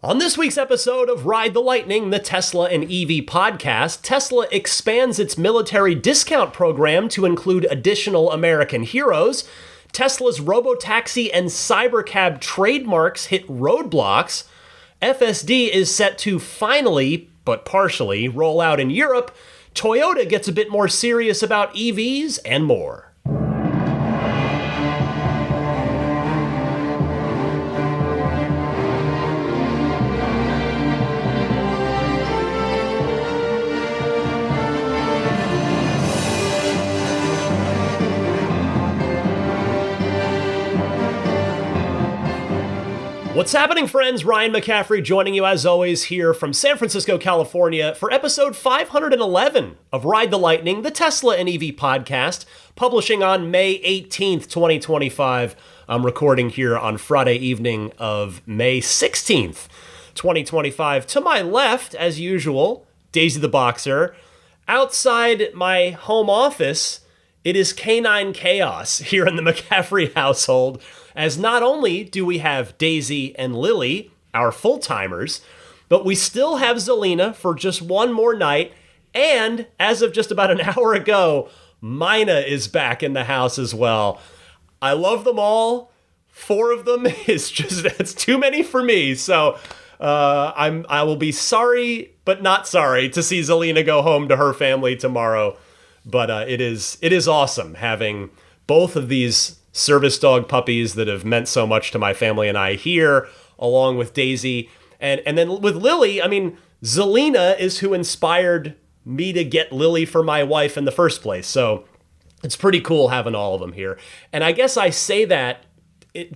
On this week's episode of Ride the Lightning, the Tesla and EV podcast, Tesla expands its military discount program to include additional American heroes. Tesla's robotaxi and cybercab trademarks hit roadblocks. FSD is set to finally, but partially, roll out in Europe. Toyota gets a bit more serious about EVs and more. What's happening, friends? Ryan McCaffrey joining you as always here from San Francisco, California for episode 511 of Ride the Lightning, the Tesla and EV podcast, publishing on May 18th, 2025. I'm recording here on Friday evening of May 16th, 2025. To my left, as usual, Daisy the Boxer. Outside my home office, it is canine chaos here in the McCaffrey household, as not only do we have Daisy and Lily, our full-timers, but we still have Zelina for just one more night, and as of just about an hour ago, Mina is back in the house as well. I love them all. 4 of them is just, it's too many for me, so I will be sorry, but not sorry, to see Zelina go home to her family tomorrow. But it is awesome having both of these service dog puppies that have meant so much to my family and I here, along with Daisy. And then with Lily, I mean, Zelina is who inspired me to get Lily for my wife in the first place. So it's pretty cool having all of them here. And I guess I say that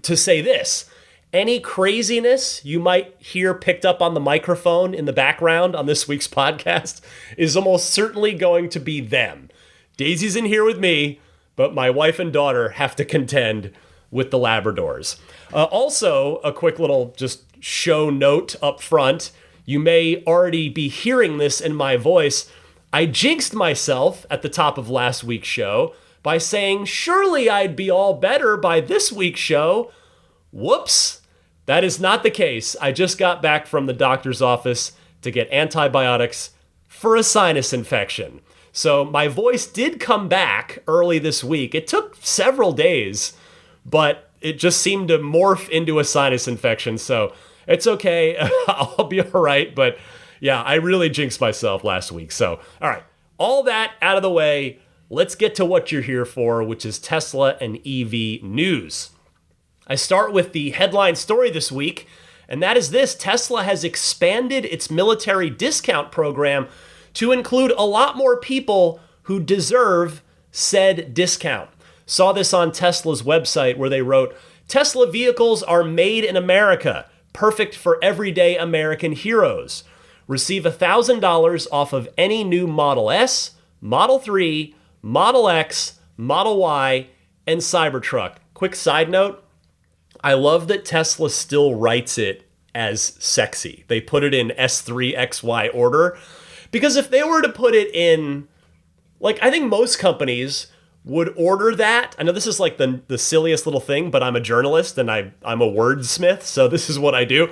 to say this. Any craziness you might hear picked up on the microphone in the background on this week's podcast is almost certainly going to be them. Daisy's in here with me, but my wife and daughter have to contend with the Labradors. Also, a quick little just show note up front. You may already be hearing this in my voice. I jinxed myself at the top of last week's show by saying, surely I'd be all better by this week's show. Whoops, that is not the case. I just got back from the doctor's office to get antibiotics for a sinus infection. So my voice did come back early this week. It took several days, but it just seemed to morph into a sinus infection. So it's okay. I'll be all right. But yeah, I really jinxed myself last week. So, all right, all that out of the way. Let's get to what you're here for, which is Tesla and EV news. I start with the headline story this week, and that is this: Tesla has expanded its military discount program to include a lot more people who deserve said discount. Saw this on Tesla's website where they wrote, Tesla vehicles are made in America, perfect for everyday American heroes. Receive $1,000 off of any new Model S, Model 3, Model X, Model Y, and Cybertruck. Quick side note, I love that Tesla still writes it as sexy. They put it in S3, XY order. Because if they were to put it in, like, I think most companies would order that. I know this is like the silliest little thing, but I'm a journalist and I'm a wordsmith, so this is what I do.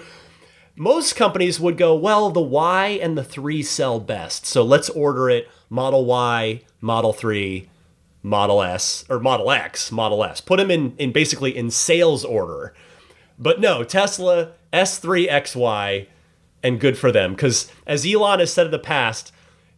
Most companies would go, well, the Y and the 3 sell best, so let's order it Model Y, Model 3, Model S, or Model X, Model S. Put them in basically in sales order. But no, Tesla, S3, XY, and good for them, because as Elon has said in the past,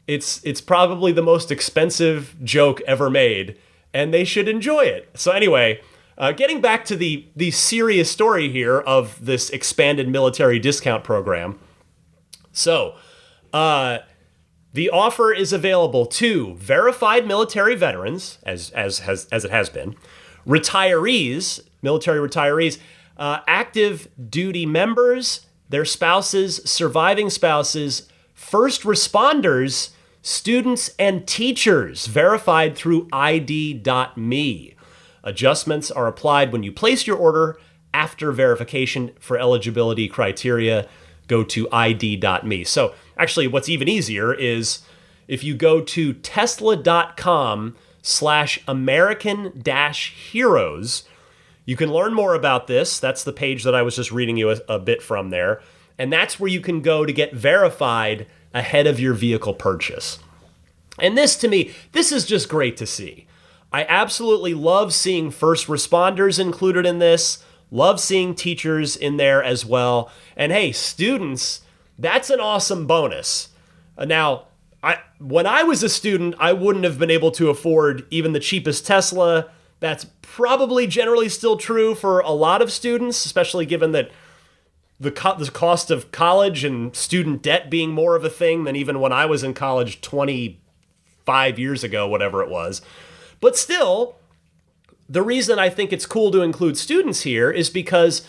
it's probably the most expensive joke ever made, and they should enjoy it. So anyway, getting back to the serious story here of this expanded military discount program. So, the offer is available to verified military veterans, as it has been, retirees, military retirees, active duty members, their spouses, surviving spouses, first responders, students, and teachers, verified through ID.me. Adjustments are applied when you place your order. After verification for eligibility criteria, go to ID.me. So actually, what's even easier is if you go to tesla.com/American-Heroes, you can learn more about this. That's the page that I was just reading you a bit from there. And that's where you can go to get verified ahead of your vehicle purchase. And this, to me, this is just great to see. I absolutely love seeing first responders included in this, love seeing teachers in there as well. And hey, students, that's an awesome bonus. Now, when I was a student, I wouldn't have been able to afford even the cheapest Tesla. That's probably generally still true for a lot of students, especially given that the cost of college and student debt being more of a thing than even when I was in college 25 years ago, whatever it was. But still, the reason I think it's cool to include students here is because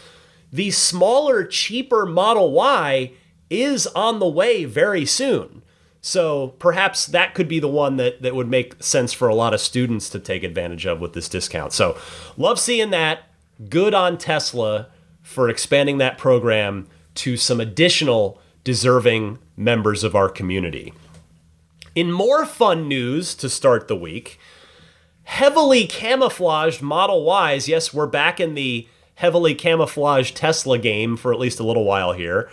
the smaller, cheaper Model Y is on the way very soon. So perhaps that could be the one that would make sense for a lot of students to take advantage of with this discount. So love seeing that. Good on Tesla for expanding that program to some additional deserving members of our community. In more fun news to start the week, heavily camouflaged Model Ys. Yes, we're back in the heavily camouflaged Tesla game for at least a little while here.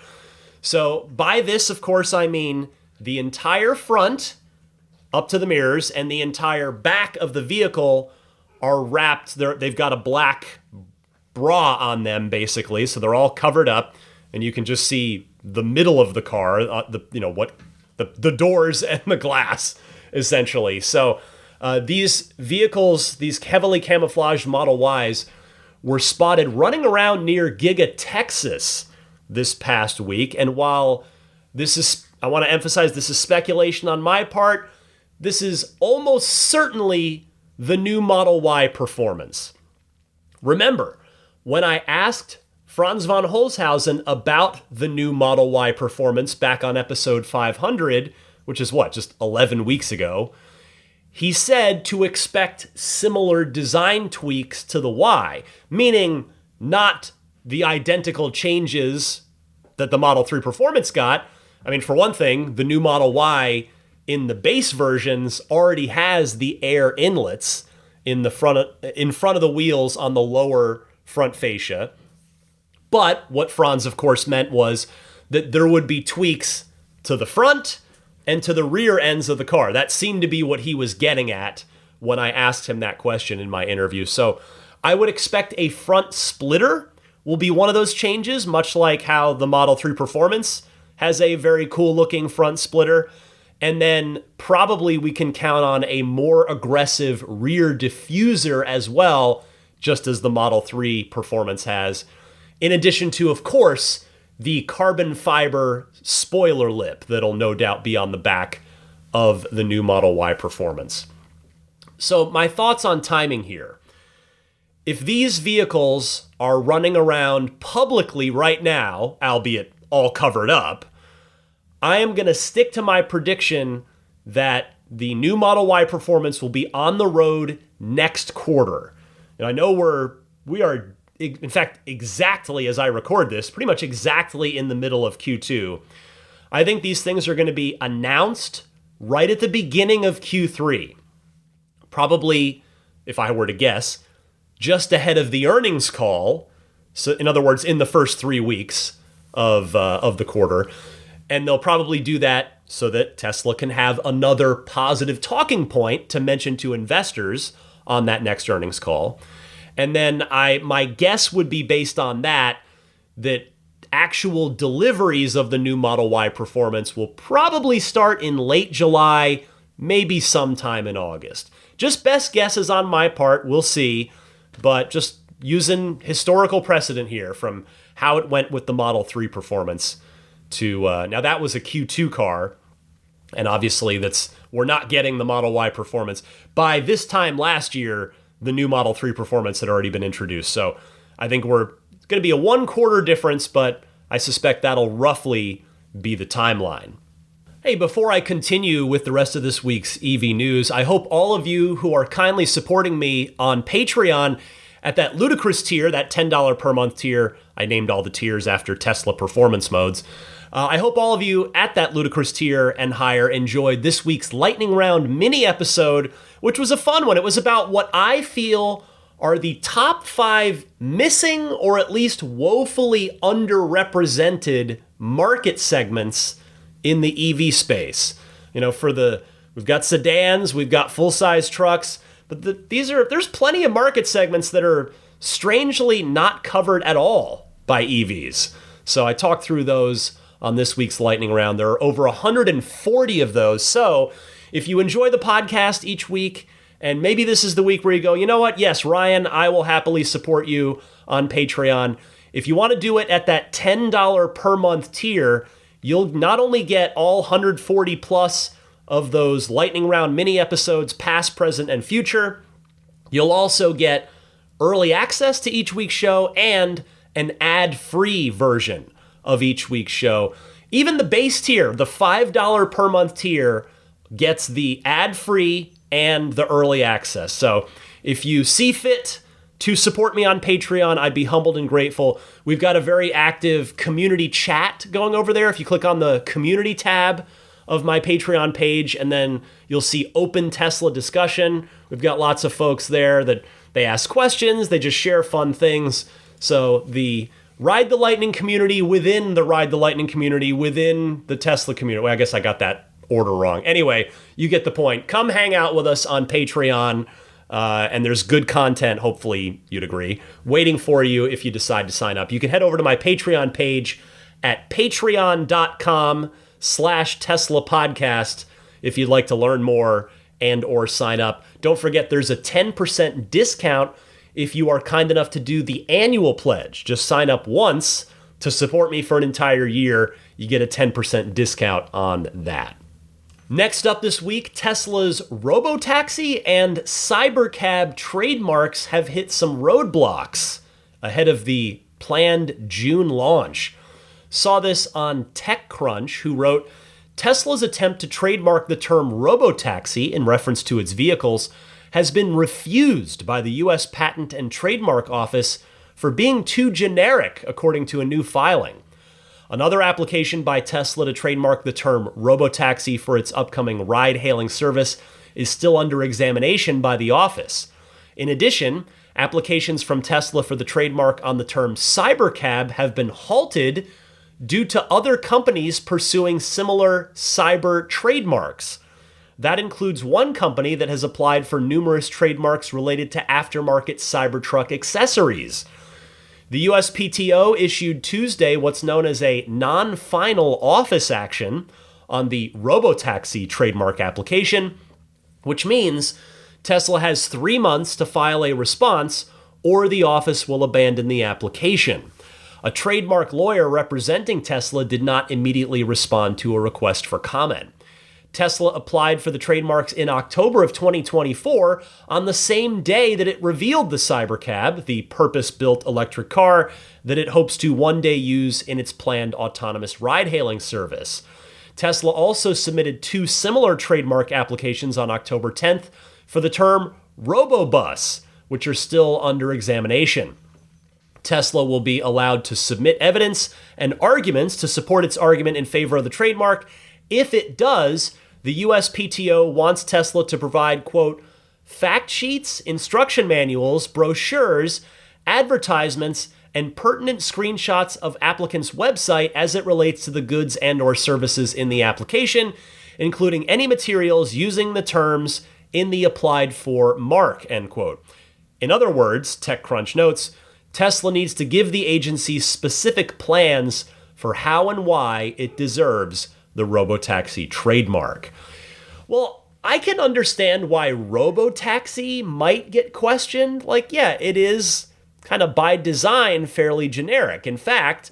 So by this, of course, I mean the entire front up to the mirrors and the entire back of the vehicle are wrapped. They've got a black bra on them, basically, so they're all covered up, and you can just see the middle of the car, the doors and the glass, essentially. So these vehicles, these heavily camouflaged Model Ys, were spotted running around near Giga, Texas this past week. And while this is, I want to emphasize, this is speculation on my part, this is almost certainly the new Model Y performance. Remember, when I asked Franz von Holzhausen about the new Model Y performance back on episode 500, which is just 11 weeks ago, he said to expect similar design tweaks to the Y, meaning not the identical changes that the Model 3 Performance got. I mean, for one thing, the new Model Y in the base versions already has the air inlets in front of the wheels on the lower front fascia. But what Franz, of course, meant was that there would be tweaks to the front and to the rear ends of the car. That seemed to be what he was getting at when I asked him that question in my interview. So I would expect a front splitter will be one of those changes, much like how the Model 3 Performance has a very cool looking front splitter. And then probably we can count on a more aggressive rear diffuser as well, just as the Model 3 Performance has. In addition to, of course, the carbon fiber spoiler lip that'll no doubt be on the back of the new Model Y Performance. So my thoughts on timing here. If these vehicles are running around publicly right now, albeit all covered up, I am going to stick to my prediction that the new Model Y Performance will be on the road next quarter. And I know we are, in fact, exactly as I record this, pretty much exactly in the middle of Q2. I think these things are going to be announced right at the beginning of Q3. Probably, if I were to guess, just ahead of the earnings call. So, in other words, in the first 3 weeks of the quarter. And they'll probably do that so that Tesla can have another positive talking point to mention to investors on that next earnings call. And then my guess would be based on that actual deliveries of the new Model Y Performance will probably start in late July, maybe sometime in August. Just best guesses on my part, we'll see. But just using historical precedent here from how it went with the Model 3 Performance to, now that was a Q2 car, and obviously we're not getting the Model Y Performance. By this time last year, the new Model 3 Performance had already been introduced. So I think it's going to be a 1 quarter difference, but I suspect that'll roughly be the timeline. Hey, before I continue with the rest of this week's EV news, I hope all of you who are kindly supporting me on Patreon at that ludicrous tier, that $10 per month tier, I named all the tiers after Tesla performance modes. I hope all of you at that ludicrous tier and higher enjoyed this week's Lightning Round mini episode, which was a fun one. It was about what I feel are the top 5 missing or at least woefully underrepresented market segments in the EV space. We've got sedans, we've got full-size trucks, but there's plenty of market segments that are strangely not covered at all by EVs. So I talked through those on this week's Lightning Round. There are over 140 of those. So if you enjoy the podcast each week, and maybe this is the week where you go, you know what? Yes, Ryan, I will happily support you on Patreon. If you want to do it at that $10 per month tier, you'll not only get all 140 plus of those Lightning Round mini episodes, past, present, and future, you'll also get early access to each week's show and an ad-free version of each week's show. Even the base tier, the $5 per month tier, gets the ad-free and the early access. So if you see fit to support me on Patreon, I'd be humbled and grateful. We've got a very active community chat going over there. If you click on the community tab of my Patreon page, and then you'll see open Tesla discussion. We've got lots of folks there that they ask questions, they just share fun things. So the Ride the Lightning community within the Ride the Lightning community within the Tesla community. Well, I guess I got that order wrong. Anyway, you get the point. Come hang out with us on Patreon, and there's good content, hopefully you'd agree, waiting for you if you decide to sign up. You can head over to my Patreon page at patreon.com/Tesla podcast if you'd like to learn more and or sign up. Don't forget there's a 10% discount if you are kind enough to do the annual pledge. Just sign up once to support me for an entire year. You get a 10% discount on that. Next up this week, Tesla's robotaxi and cybercab trademarks have hit some roadblocks ahead of the planned June launch. Saw this on TechCrunch, who wrote, Tesla's attempt to trademark the term robotaxi in reference to its vehicles has been refused by the U.S. Patent and Trademark Office for being too generic, according to a new filing. Another application by Tesla to trademark the term robotaxi for its upcoming ride-hailing service is still under examination by the office. In addition, applications from Tesla for the trademark on the term cybercab have been halted due to other companies pursuing similar cyber trademarks. That includes one company that has applied for numerous trademarks related to aftermarket Cybertruck accessories. The USPTO issued Tuesday what's known as a non-final office action on the robotaxi trademark application, which means Tesla has 3 months to file a response or the office will abandon the application. A trademark lawyer representing Tesla did not immediately respond to a request for comment. Tesla applied for the trademarks in October of 2024 on the same day that it revealed the Cybercab, the purpose-built electric car that it hopes to one day use in its planned autonomous ride-hailing service. Tesla also submitted 2 similar trademark applications on October 10th for the term Robobus, which are still under examination. Tesla will be allowed to submit evidence and arguments to support its argument in favor of the trademark. If it does, the USPTO wants Tesla to provide, quote, fact sheets, instruction manuals, brochures, advertisements, and pertinent screenshots of applicants' website as it relates to the goods and or services in the application, including any materials using the terms in the applied for mark, end quote. In other words, TechCrunch notes, Tesla needs to give the agency specific plans for how and why it deserves the robotaxi trademark. Well, I can understand why robotaxi might get questioned. Like, yeah, it is kind of by design fairly generic. In fact,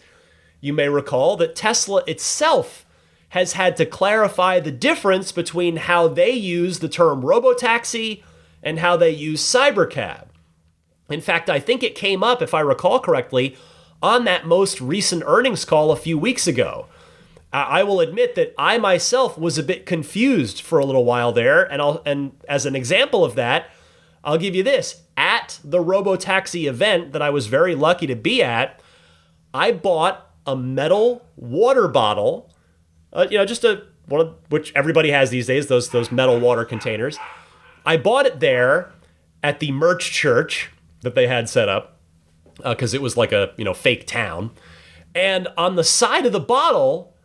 you may recall that Tesla itself has had to clarify the difference between how they use the term robotaxi and how they use cybercab. In fact, I think it came up, if I recall correctly, on that most recent earnings call a few weeks ago. I will admit that I myself was a bit confused for a little while there, and as an example of that, I'll give you this. At the robotaxi event that I was very lucky to be at, I bought a metal water bottle, just one of which everybody has these days, those metal water containers. I bought it there at the merch church that they had set up, because it was like a fake town. And on the side of the bottle,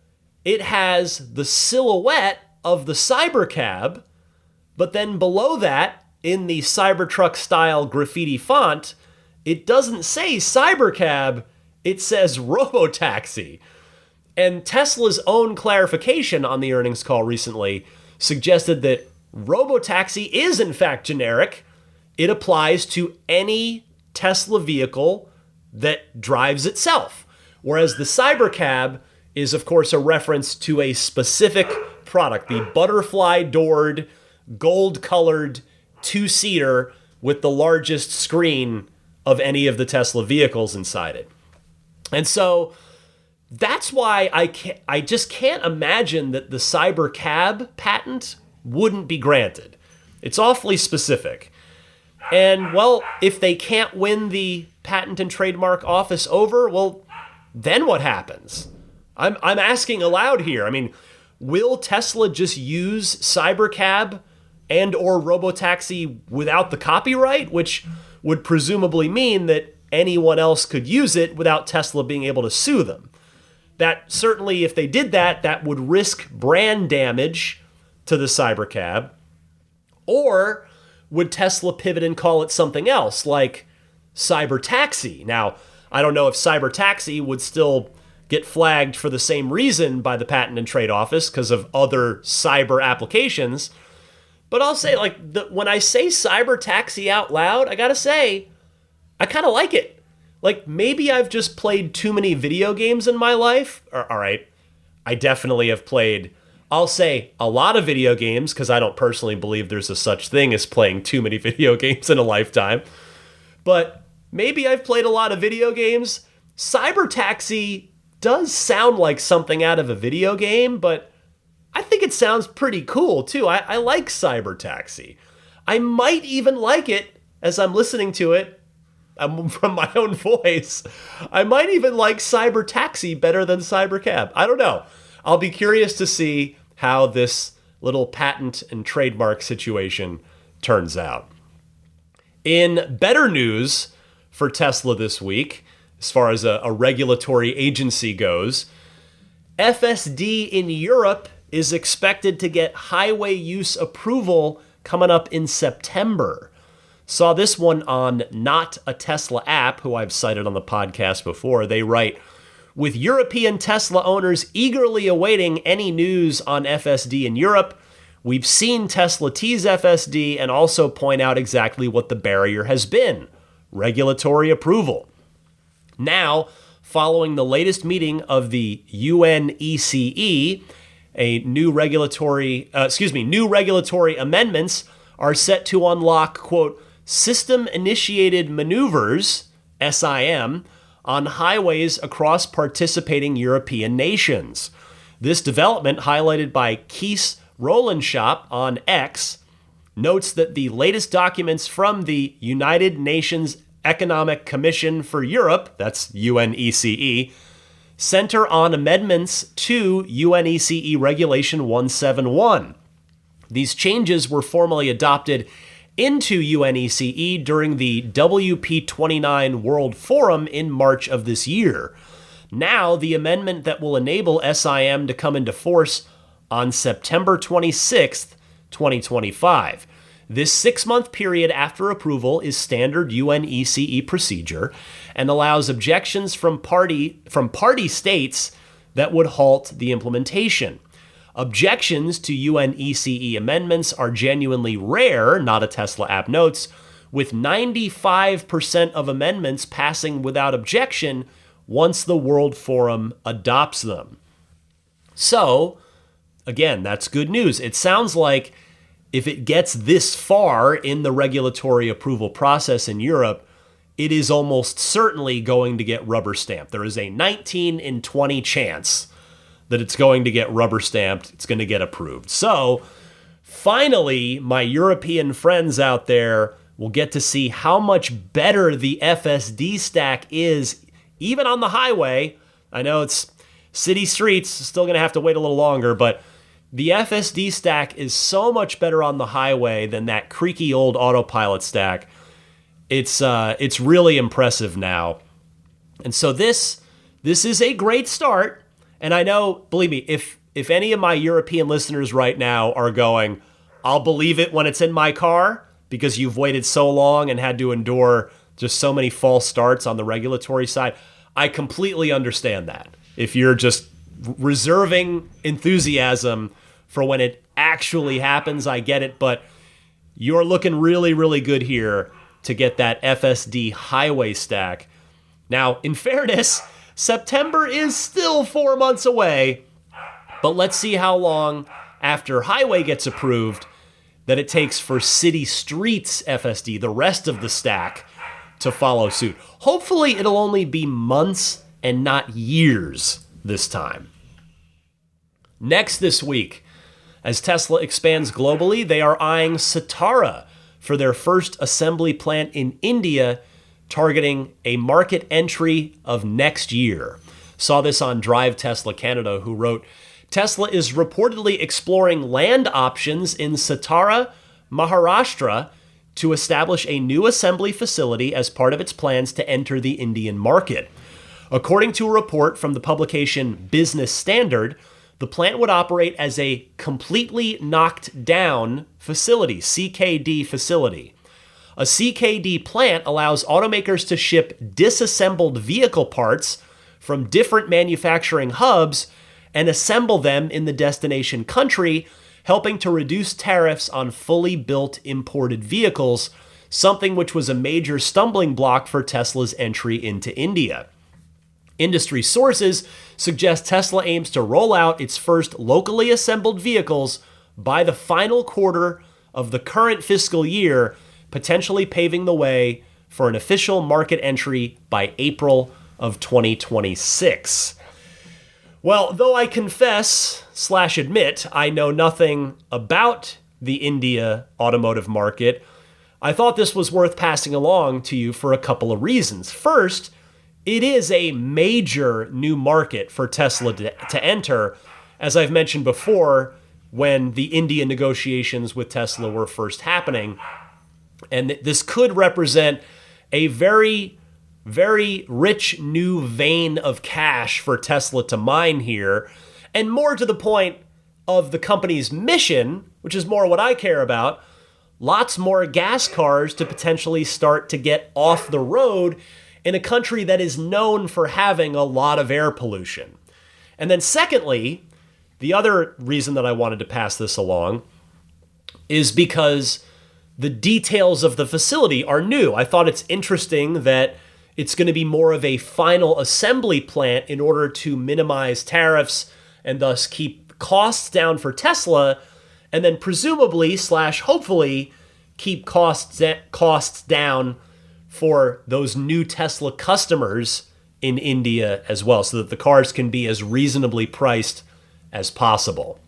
it has the silhouette of the Cybercab, but then below that, in the Cybertruck-style graffiti font, it doesn't say Cybercab, it says Robotaxi. And Tesla's own clarification on the earnings call recently suggested that Robotaxi is in fact generic. It applies to any Tesla vehicle that drives itself. Whereas the Cybercab is, of course, a reference to a specific product, the butterfly-doored, gold-colored two-seater with the largest screen of any of the Tesla vehicles inside it. And so that's why I just can't imagine that the Cybercab patent wouldn't be granted. It's awfully specific. And, well, if they can't win the Patent and Trademark Office over, well, then what happens? I'm asking aloud here. I mean, will Tesla just use Cybercab and or Robotaxi without the copyright, which would presumably mean that anyone else could use it without Tesla being able to sue them? That certainly, if they did that, that would risk brand damage to the Cybercab. Or would Tesla pivot and call it something else, like Cybertaxi? Now, I don't know if Cybertaxi would still get flagged for the same reason by the Patent and Trade Office because of other cyber applications. But I'll say, when I say Cybertaxi out loud, I gotta say, I kind of like it. Like, maybe I've just played too many video games in my life. All right, I definitely have played, I'll say, a lot of video games, because I don't personally believe there's a such thing as playing too many video games in a lifetime. But maybe I've played a lot of video games. Cybertaxi does sound like something out of a video game, but I think it sounds pretty cool, too. I like Cybertaxi. I might even like it, as I'm listening to it, from my own voice, I might even like Cybertaxi better than Cybercab. I don't know. I'll be curious to see how this little patent and trademark situation turns out. In better news for Tesla this week, as far as a regulatory agency goes, FSD in Europe is expected to get highway use approval coming up in September. Saw this one on Not a Tesla App, who I've cited on the podcast before. They write, with European Tesla owners eagerly awaiting any news on FSD in Europe, we've seen Tesla tease FSD and also point out exactly what the barrier has been: regulatory approval. Now, following the latest meeting of the UNECE, new regulatory amendments are set to unlock, quote, system-initiated maneuvers, SIM, on highways across participating European nations. This development, highlighted by Kees Rolenschap on X, notes that the latest documents from the United Nations Economic Commission for Europe, that's UNECE, center on amendments to UNECE Regulation 171. These changes were formally adopted into UNECE during the WP29 World Forum in March of this year. Now, the amendment that will enable SIM to come into force on September 26th, 2025. This 6-month period after approval is standard UNECE procedure and allows objections from party states that would halt the implementation. Objections to UNECE amendments are genuinely rare, Not a Tesla App notes, with 95% of amendments passing without objection once the World Forum adopts them. So, again, that's good news. It sounds like if it gets this far in the regulatory approval process in Europe, it is almost certainly going to get rubber stamped. There is a 19 in 20 chance that it's going to get rubber stamped, it's going to get approved. So, finally, my European friends out there will get to see how much better the FSD stack is, even on the highway. I know it's city streets, still going to have to wait a little longer, but the FSD stack is so much better on the highway than that creaky old autopilot stack. It's really impressive now. And so this is a great start. And I know, believe me, if any of my European listeners right now are going, I'll believe it when it's in my car because you've waited so long and had to endure just so many false starts on the regulatory side, I completely understand that. If you're just reserving enthusiasm for when it actually happens, I get it, but you're looking really, really good here to get that FSD highway stack. Now, in fairness, September is still 4 months away, but let's see how long after highway gets approved that it takes for city streets FSD, the rest of the stack, to follow suit. Hopefully it'll only be months and not years this time. Next this week, as Tesla expands globally, they are eyeing Satara for their first assembly plant in India, targeting a market entry of next year. Saw this on Drive Tesla Canada, who wrote, Tesla is reportedly exploring land options in Satara, Maharashtra, to establish a new assembly facility as part of its plans to enter the Indian market. According to a report from the publication Business Standard, the plant would operate as a completely knocked down facility, CKD facility. A CKD plant allows automakers to ship disassembled vehicle parts from different manufacturing hubs and assemble them in the destination country, helping to reduce tariffs on fully built imported vehicles, something which was a major stumbling block for Tesla's entry into India. Industry sources suggest Tesla aims to roll out its first locally assembled vehicles by the final quarter of the current fiscal year, potentially paving the way for an official market entry by April of 2026. Well, though I confess/admit I know nothing about the India automotive market, I thought this was worth passing along to you for a couple of reasons. First, it is a major new market for Tesla to enter, as I've mentioned before, when the India negotiations with Tesla were first happening. And this could represent a very, very rich new vein of cash for Tesla to mine here. And more to the point of the company's mission, which is more what I care about, lots more gas cars to potentially start to get off the road in a country that is known for having a lot of air pollution. And then secondly, the other reason that I wanted to pass this along is because the details of the facility are new. I thought it's interesting that it's going to be more of a final assembly plant in order to minimize tariffs and thus keep costs down for Tesla, and then presumably/hopefully keep costs down for those new Tesla customers in India as well, so that the cars can be as reasonably priced as possible.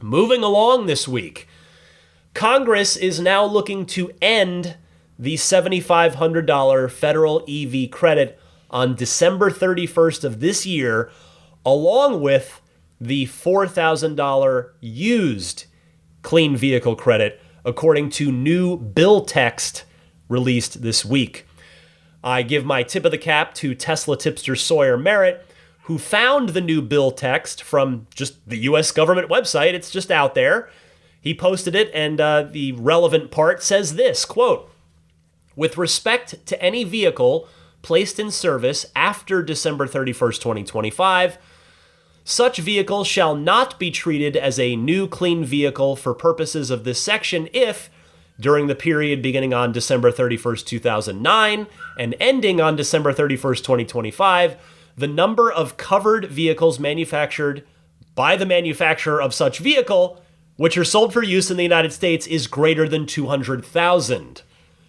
Moving along this week, Congress is now looking to end the $7,500 federal EV credit on December 31st of this year, along with the $4,000 used clean vehicle credit, according to new bill text released this week. I give my tip of the cap to Tesla tipster Sawyer Merritt, who found the new bill text from just the U.S. government website. It's just out there. He posted it, and the relevant part says this, quote, "With respect to any vehicle placed in service after December 31st, 2025, such vehicle shall not be treated as a new clean vehicle for purposes of this section if, during the period beginning on December 31st, 2009 and ending on December 31st, 2025, the number of covered vehicles manufactured by the manufacturer of such vehicle, which are sold for use in the United States, is greater than 200,000.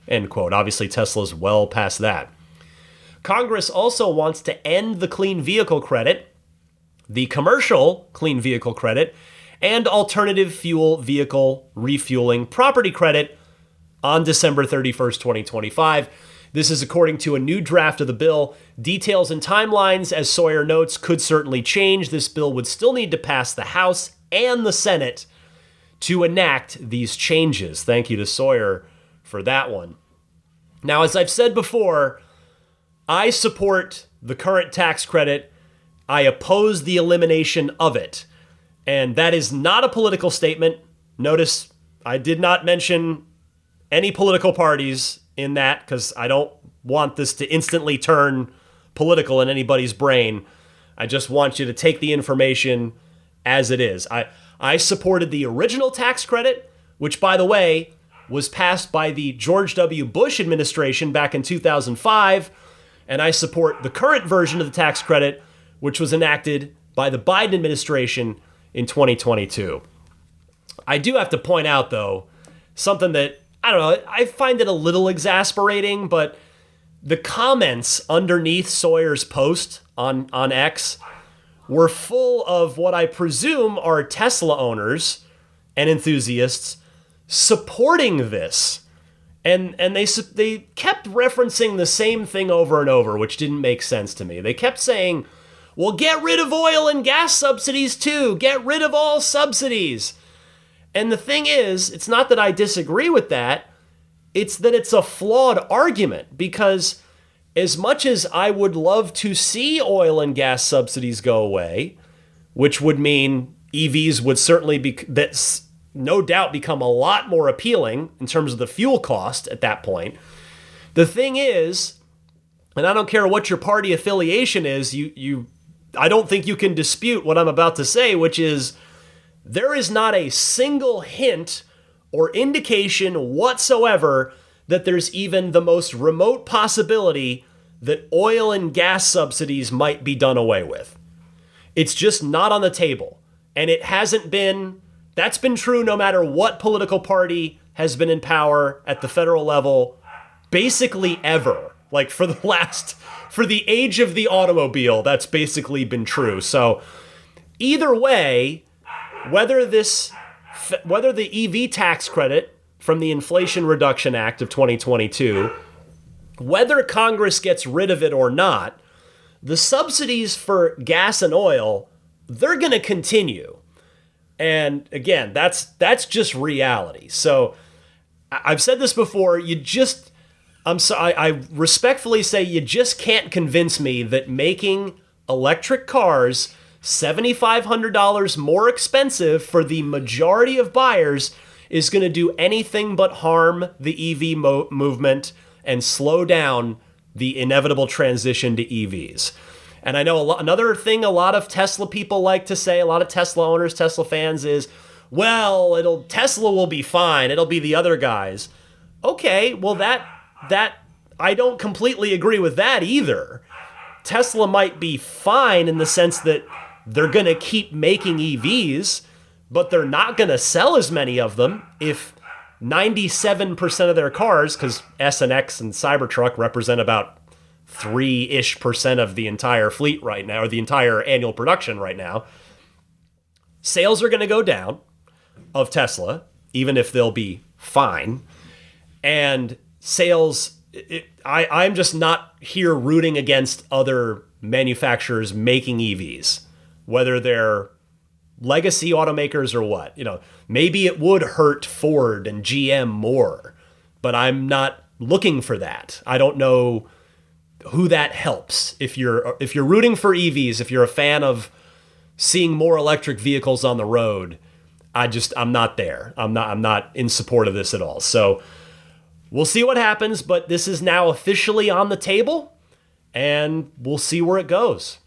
End quote. Obviously, Tesla's well past that. Congress also wants to end the clean vehicle credit, the commercial clean vehicle credit, and alternative fuel vehicle refueling property credit on December 31st, 2025. This is according to a new draft of the bill. Details and timelines, as Sawyer notes, could certainly change. This bill would still need to pass the House and the Senate to enact these changes. Thank you to Sawyer for that one. Now, as I've said before, I support the current tax credit. I oppose the elimination of it. And that is not a political statement. Notice I did not mention any political parties in that because I don't want this to instantly turn political in anybody's brain. I just want you to take the information as it is. I supported the original tax credit, which, by the way, was passed by the George W. Bush administration back in 2005, and I support the current version of the tax credit, which was enacted by the Biden administration in 2022. I do have to point out, though, something that, I don't know, I find it a little exasperating, but the comments underneath Sawyer's post on X were full of what I presume are Tesla owners and enthusiasts supporting this. And they kept referencing the same thing over and over, which didn't make sense to me. They kept saying, well, get rid of oil and gas subsidies too. Get rid of all subsidies. And the thing is, it's not that I disagree with that. It's that it's a flawed argument, because as much as I would love to see oil and gas subsidies go away, which would mean EVs would certainly be, that's no doubt become a lot more appealing in terms of the fuel cost at that point. The thing is, and I don't care what your party affiliation is, I don't think you can dispute what I'm about to say, which is there is not a single hint or indication whatsoever that there's even the most remote possibility that oil and gas subsidies might be done away with. It's just not on the table. And it hasn't been. That's been true no matter what political party has been in power at the federal level, basically ever. Like for the age of the automobile, that's basically been true. So either way, whether the EV tax credit from the Inflation Reduction Act of 2022, whether Congress gets rid of it or not, the subsidies for gas and oil, they're going to continue. And again, that's just reality. So I've said this before, I respectfully say you just can't convince me that making electric cars $7,500 more expensive for the majority of buyers is going to do anything but harm the EV movement and slow down the inevitable transition to EVs. And I know another thing a lot of Tesla people like to say, a lot of Tesla owners, Tesla fans, is, well, Tesla will be fine. It'll be the other guys. Okay, well, that I don't completely agree with that either. Tesla might be fine in the sense that they're going to keep making EVs, but they're not going to sell as many of them if 97% of their cars, because S and X and Cybertruck represent about 3-ish% of the entire fleet right now, or the entire annual production right now, sales are going to go down of Tesla, even if they'll be fine. And sales, I'm just not here rooting against other manufacturers making EVs, whether they're legacy automakers or what. Maybe it would hurt Ford and GM more, but I'm not looking for that. I don't know who that helps. If you're rooting for EVs, if you're a fan of seeing more electric vehicles on the road, I'm not there. I'm not in support of this at all. So we'll see what happens, but this is now officially on the table, and we'll see where it goes.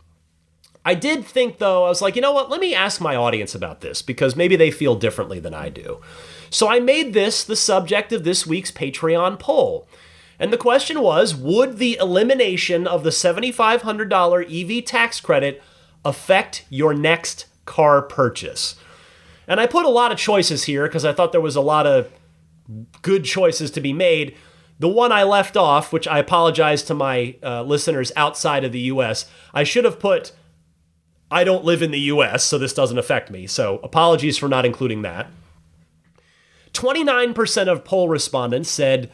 I did think, though, I was like, you know what? Let me ask my audience about this, because maybe they feel differently than I do. So I made this the subject of this week's Patreon poll. And the question was, would the elimination of the $7,500 EV tax credit affect your next car purchase? And I put a lot of choices here because I thought there was a lot of good choices to be made. The one I left off, which I apologize to my listeners outside of the U.S., I should have put, I don't live in the U.S., so this doesn't affect me. So apologies for not including that. 29% of poll respondents said,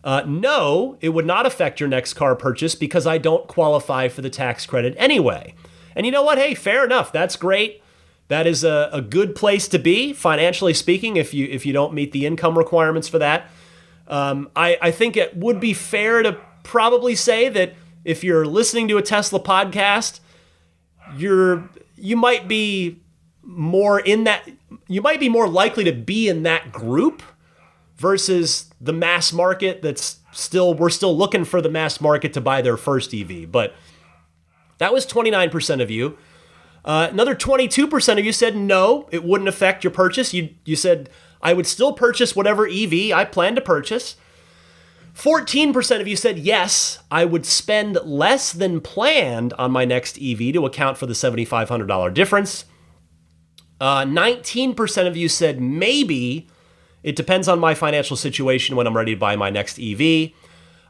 no, it would not affect your next car purchase because I don't qualify for the tax credit anyway. And you know what? Hey, fair enough. That's great. That is a good place to be, financially speaking, if you don't meet the income requirements for that. I think it would be fair to probably say that if you're listening to a Tesla podcast, you might be more likely to be in that group versus the mass market we're still looking for the mass market to buy their first EV. But that was 29% of you. Another 22% of you said no, it wouldn't affect your purchase. You said, I would still purchase whatever EV I plan to purchase. 14% of you said yes, I would spend less than planned on my next EV to account for the $7,500 difference. 19% of you said maybe. It depends on my financial situation when I'm ready to buy my next EV.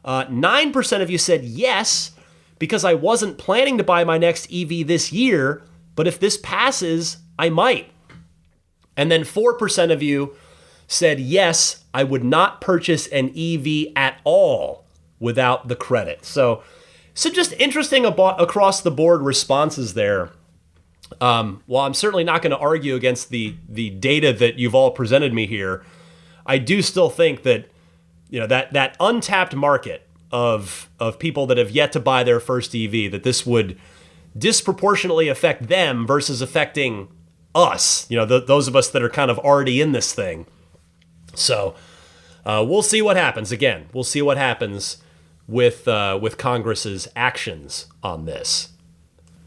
9% of you said yes, because I wasn't planning to buy my next EV this year, but if this passes, I might. And then 4% of you said yes, I would not purchase an EV at all without the credit. So just interesting across the board responses there. While I'm certainly not going to argue against the data that you've all presented me here, I do still think that that untapped market of people that have yet to buy their first EV, that this would disproportionately affect them versus affecting us, those of us that are kind of already in this thing. So we'll see what happens. Again, we'll see what happens with Congress's actions on this.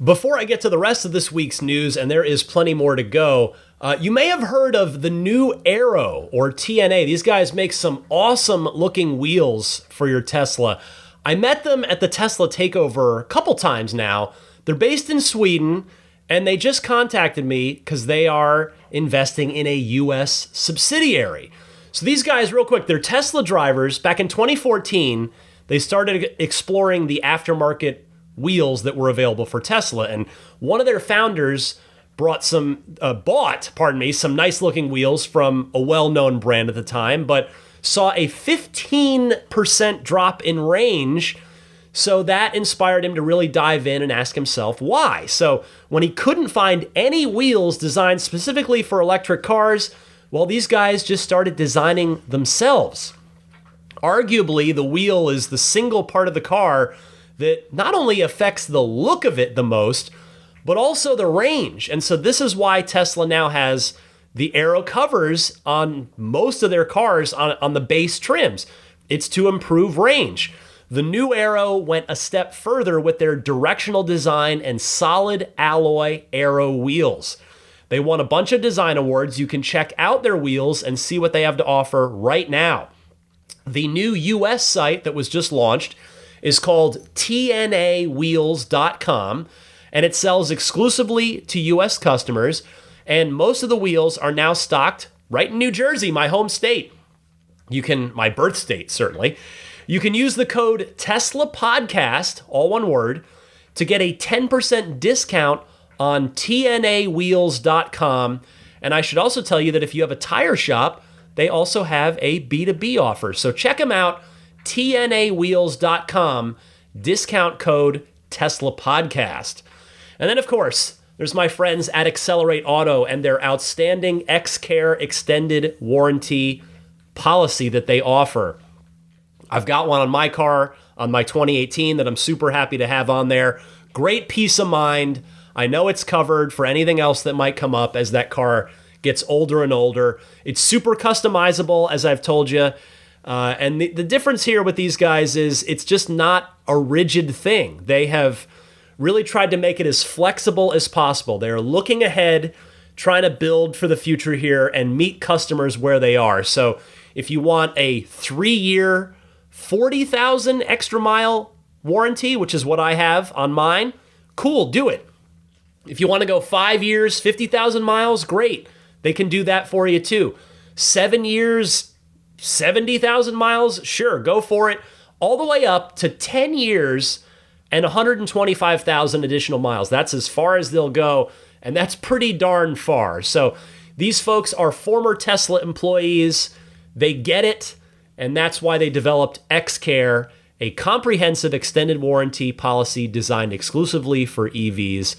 Before I get to the rest of this week's news, and there is plenty more to go, you may have heard of the new Aero, or TNA. These guys make some awesome looking wheels for your Tesla. I met them at the Tesla Takeover a couple times now. They're based in Sweden, and they just contacted me because they are investing in a U.S. subsidiary. So these guys, real quick, they're Tesla drivers. Back in 2014, they started exploring the aftermarket wheels that were available for Tesla. And one of their founders bought some nice looking wheels from a well-known brand at the time, but saw a 15% drop in range. So that inspired him to really dive in and ask himself why. So when he couldn't find any wheels designed specifically for electric cars, well, these guys just started designing themselves. Arguably, the wheel is the single part of the car that not only affects the look of it the most, but also the range. And so this is why Tesla now has the Aero covers on most of their cars on the base trims. It's to improve range. The new Aero went a step further with their directional design and solid alloy Aero wheels. They won a bunch of design awards. You can check out their wheels and see what they have to offer right now. The new US site that was just launched is called tnawheels.com, and it sells exclusively to US customers, and most of the wheels are now stocked right in New Jersey, my home state. My birth state, certainly. You can use the code TESLAPODCAST, all one word, to get a 10% discount on tnawheels.com. And I should also tell you that if you have a tire shop, they also have a B2B offer. So check them out, tnawheels.com, discount code TESLAPODCAST. And then, of course, there's my friends at Accelerate Auto and their outstanding XCare extended warranty policy that they offer. I've got one on my car, on my 2018, that I'm super happy to have on there. Great peace of mind. I know it's covered for anything else that might come up as that car gets older and older. It's super customizable, as I've told you. And the difference here with these guys is it's just not a rigid thing. They have really tried to make it as flexible as possible. They're looking ahead, trying to build for the future here and meet customers where they are. So if you want a 3-year, 40,000 extra mile warranty, which is what I have on mine, cool, do it. If you want to go 5 years, 50,000 miles, great. They can do that for you too. 7 years, 70,000 miles, sure, go for it. All the way up to 10 years and 125,000 additional miles. That's as far as they'll go, and that's pretty darn far. So these folks are former Tesla employees. They get it, and that's why they developed XCare, a comprehensive extended warranty policy designed exclusively for EVs.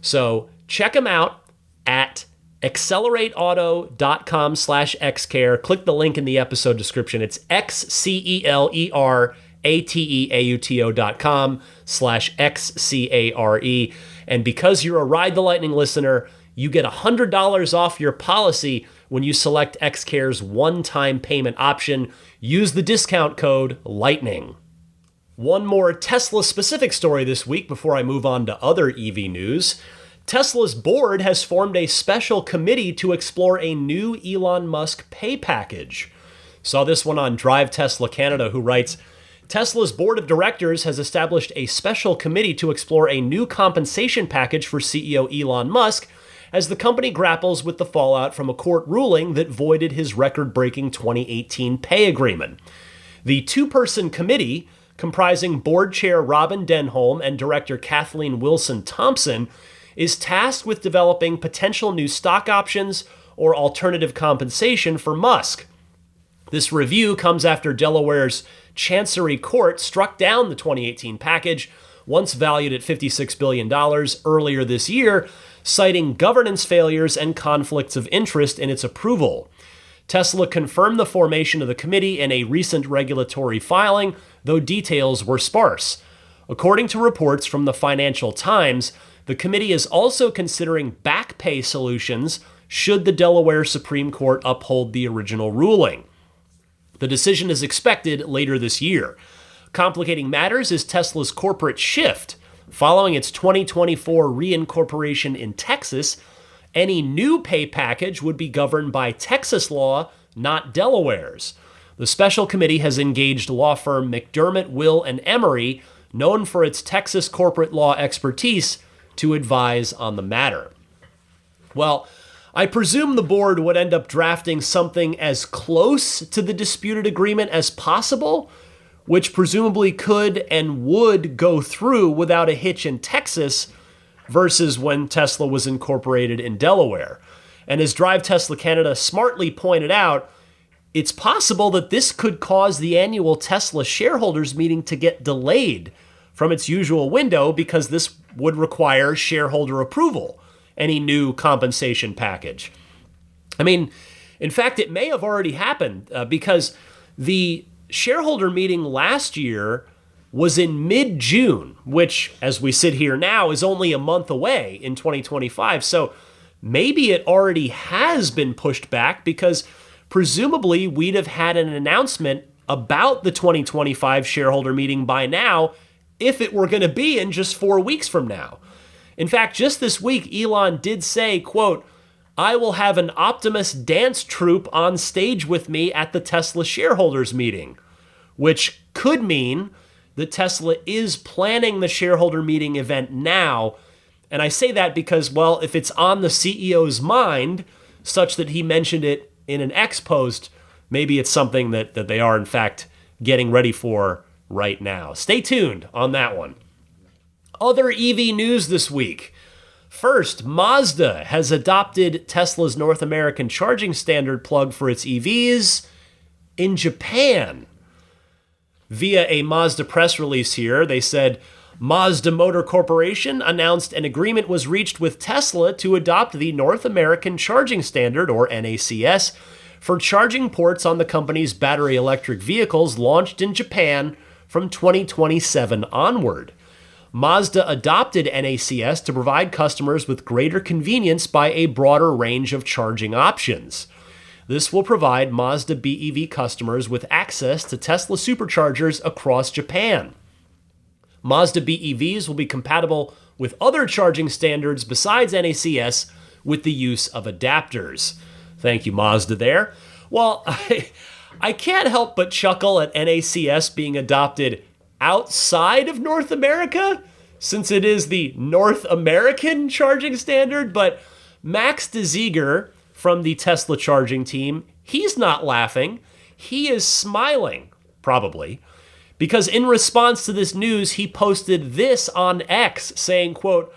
So check them out at accelerateauto.com/xcare. Click the link in the episode description. It's XCELERATEAUTO.com/XCARE. And because you're a Ride the Lightning listener, you get $100 off your policy when you select Xcare's one-time payment option. Use the discount code LIGHTNING. One more Tesla-specific story this week before I move on to other EV news. Tesla's board has formed a special committee to explore a new Elon Musk pay package. Saw this one on Drive Tesla Canada, who writes, Tesla's board of directors has established a special committee to explore a new compensation package for CEO Elon Musk as the company grapples with the fallout from a court ruling that voided his record-breaking 2018 pay agreement. The two-person committee, comprising board chair Robin Denholm and director Kathleen Wilson-Thompson, is tasked with developing potential new stock options or alternative compensation for Musk. This review comes after Delaware's Chancery Court struck down the 2018 package, once valued at $56 billion, earlier this year, citing governance failures and conflicts of interest in its approval. Tesla confirmed the formation of the committee in a recent regulatory filing, though details were sparse. According to reports from the Financial Times, the committee is also considering back pay solutions should the Delaware Supreme Court uphold the original ruling. The decision is expected later this year. Complicating matters is Tesla's corporate shift. Following its 2024 reincorporation in Texas, any new pay package would be governed by Texas law, not Delaware's. The special committee has engaged law firm McDermott, Will & Emery, known for its Texas corporate law expertise, to advise on the matter. Well, I presume the board would end up drafting something as close to the disputed agreement as possible, which presumably could and would go through without a hitch in Texas versus when Tesla was incorporated in Delaware. And as Drive Tesla Canada smartly pointed out, it's possible that this could cause the annual Tesla shareholders meeting to get delayed from its usual window because this would require shareholder approval, any new compensation package. I mean, in fact, it may have already happened because the shareholder meeting last year was in mid-June, which, as we sit here now, is only a month away in 2025. So maybe it already has been pushed back because presumably we'd have had an announcement about the 2025 shareholder meeting by now if it were going to be in just 4 weeks from now. In fact, just this week, Elon did say, quote, I will have an Optimus dance troupe on stage with me at the Tesla shareholders meeting, which could mean that Tesla is planning the shareholder meeting event now. And I say that because, well, if it's on the CEO's mind, such that he mentioned it in an X post, maybe it's something that they are, in fact, getting ready for right now. Stay tuned on that one. Other EV news this week. First, Mazda has adopted Tesla's North American charging standard plug for its EVs in Japan. Via a Mazda press release here, they said, Mazda Motor Corporation announced an agreement was reached with Tesla to adopt the North American Charging Standard, or NACS, for charging ports on the company's battery electric vehicles launched in Japan from 2027 onward. Mazda adopted NACS to provide customers with greater convenience by a broader range of charging options. This will provide Mazda BEV customers with access to Tesla superchargers across Japan. Mazda BEVs will be compatible with other charging standards besides NACS with the use of adapters. Thank you, Mazda, there. Well, I can't help but chuckle at NACS being adopted outside of North America, since it is the North American charging standard, but Max de Ziger from the Tesla charging team, he's not laughing. He is smiling, probably, because in response to this news, he posted this on X saying, quote,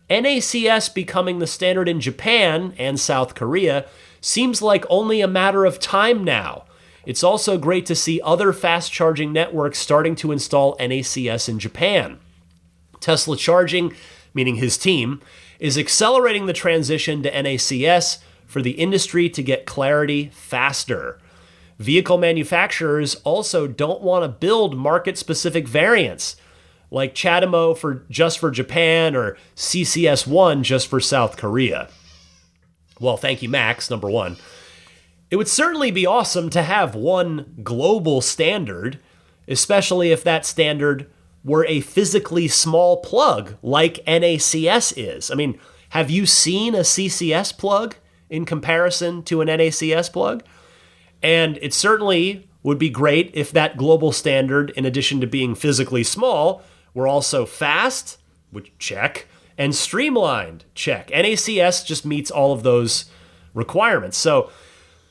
NACS becoming the standard in Japan and South Korea seems like only a matter of time now. It's also great to see other fast charging networks starting to install NACS in Japan. Tesla Charging, meaning his team, is accelerating the transition to NACS, for the industry to get clarity faster. Vehicle manufacturers also don't want to build market-specific variants like CHAdeMO just for Japan or CCS1 just for South Korea. Well, thank you, Max, number one. It would certainly be awesome to have one global standard, especially if that standard were a physically small plug like NACS is. I mean, have you seen a CCS plug in comparison to an NACS plug? And it certainly would be great if that global standard, in addition to being physically small, were also fast, which check, and streamlined, check. NACS just meets all of those requirements. So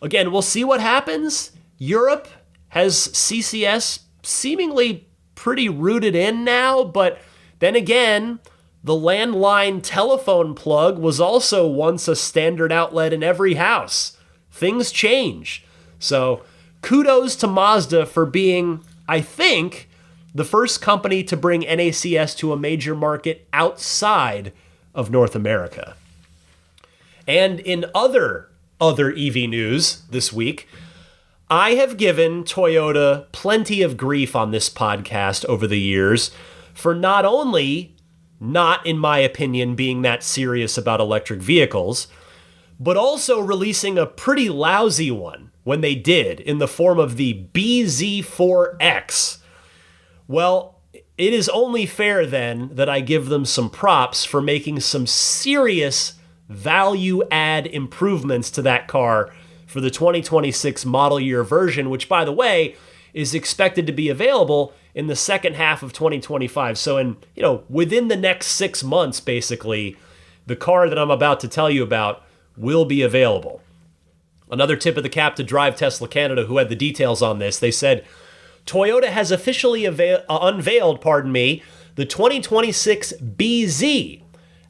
again, we'll see what happens. Europe has CCS seemingly pretty rooted in now, but then again, the landline telephone plug was also once a standard outlet in every house. Things change. So kudos to Mazda for being, I think, the first company to bring NACS to a major market outside of North America. And in other EV news this week, I have given Toyota plenty of grief on this podcast over the years for not only not, in my opinion, being that serious about electric vehicles, but also releasing a pretty lousy one when they did in the form of the BZ4X. Well, it is only fair then that I give them some props for making some serious value-add improvements to that car for the 2026 model year version, which, by the way, is expected to be available in the second half of 2025. So within the next 6 months, basically, the car that I'm about to tell you about will be available. Another tip of the cap to Drive Tesla Canada, who had the details on this. They said, Toyota has officially unveiled, the 2026 BZ,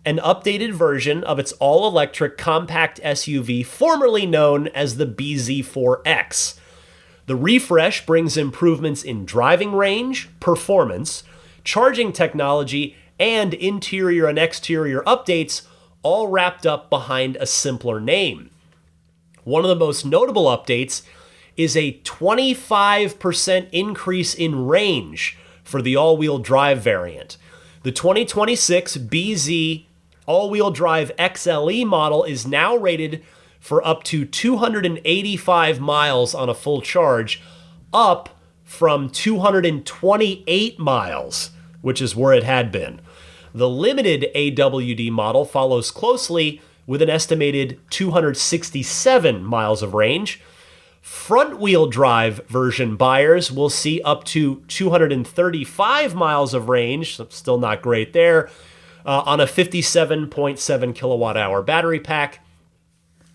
an updated version of its all-electric compact SUV formerly known as the BZ4X. The refresh brings improvements in driving range, performance, charging technology, and interior and exterior updates, all wrapped up behind a simpler name. One of the most notable updates is a 25% increase in range for the all-wheel drive variant. The 2026 BZ all-wheel drive XLE model is now rated for up to 285 miles on a full charge, up from 228 miles, which is where it had been. The limited AWD model follows closely with an estimated 267 miles of range. Front-wheel drive version buyers will see up to 235 miles of range, still not great there, on a 57.7 kilowatt-hour battery pack.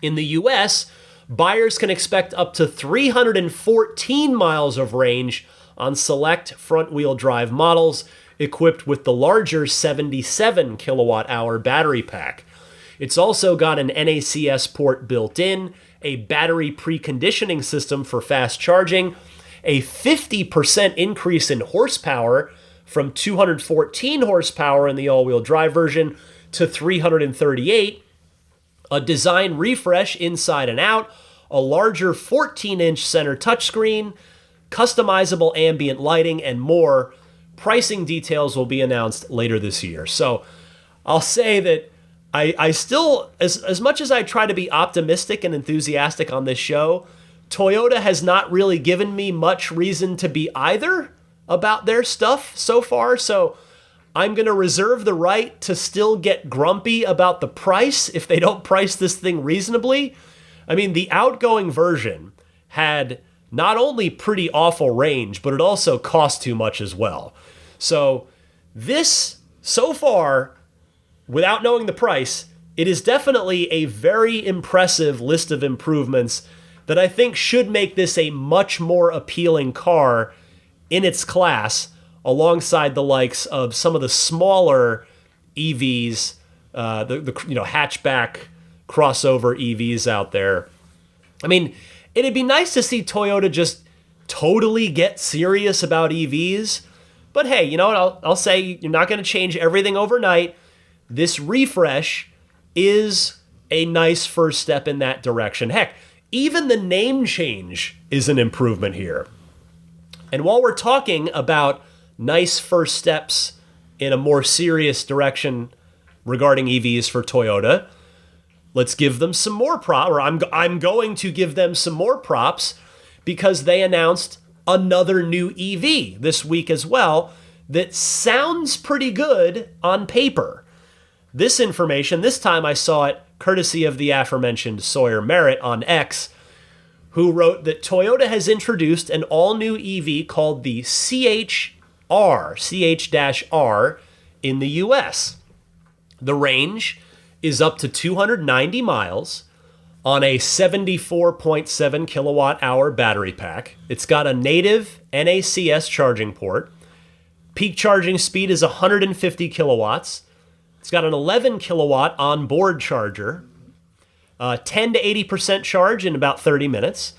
In the US, buyers can expect up to 314 miles of range on select front-wheel drive models equipped with the larger 77 kilowatt-hour battery pack. It's also got an NACS port built in, a battery preconditioning system for fast charging, a 50% increase in horsepower from 214 horsepower in the all-wheel drive version to 338, a design refresh inside and out, a larger 14-inch center touchscreen, customizable ambient lighting, and more. Pricing details will be announced later this year. So I'll say that I still, as much as I try to be optimistic and enthusiastic on this show, Toyota has not really given me much reason to be either about their stuff so far. So I'm going to reserve the right to still get grumpy about the price if they don't price this thing reasonably. I mean, the outgoing version had not only pretty awful range, but it also cost too much as well. So this, so far, without knowing the price, it is definitely a very impressive list of improvements that I think should make this a much more appealing car in its class, alongside the likes of some of the smaller EVs, the hatchback crossover EVs out there. I mean, it'd be nice to see Toyota just totally get serious about EVs. But hey, you know what? I'll say you're not going to change everything overnight. This refresh is a nice first step in that direction. Heck, even the name change is an improvement here. And while we're talking about nice first steps in a more serious direction regarding EVs for Toyota, let's give them some more props, or I'm going to give them some more props, because they announced another new EV this week as well that sounds pretty good on paper. This information, this time I saw it courtesy of the aforementioned Sawyer Merritt on X, who wrote that Toyota has introduced an all-new EV called the CH-R in the US. The range is up to 290 miles on a 74.7 kilowatt hour battery pack. It's got a native NACS charging port. Peak charging speed is 150 kilowatts. It's got an 11 kilowatt onboard charger, 10 to 80% charge in about 30 minutes.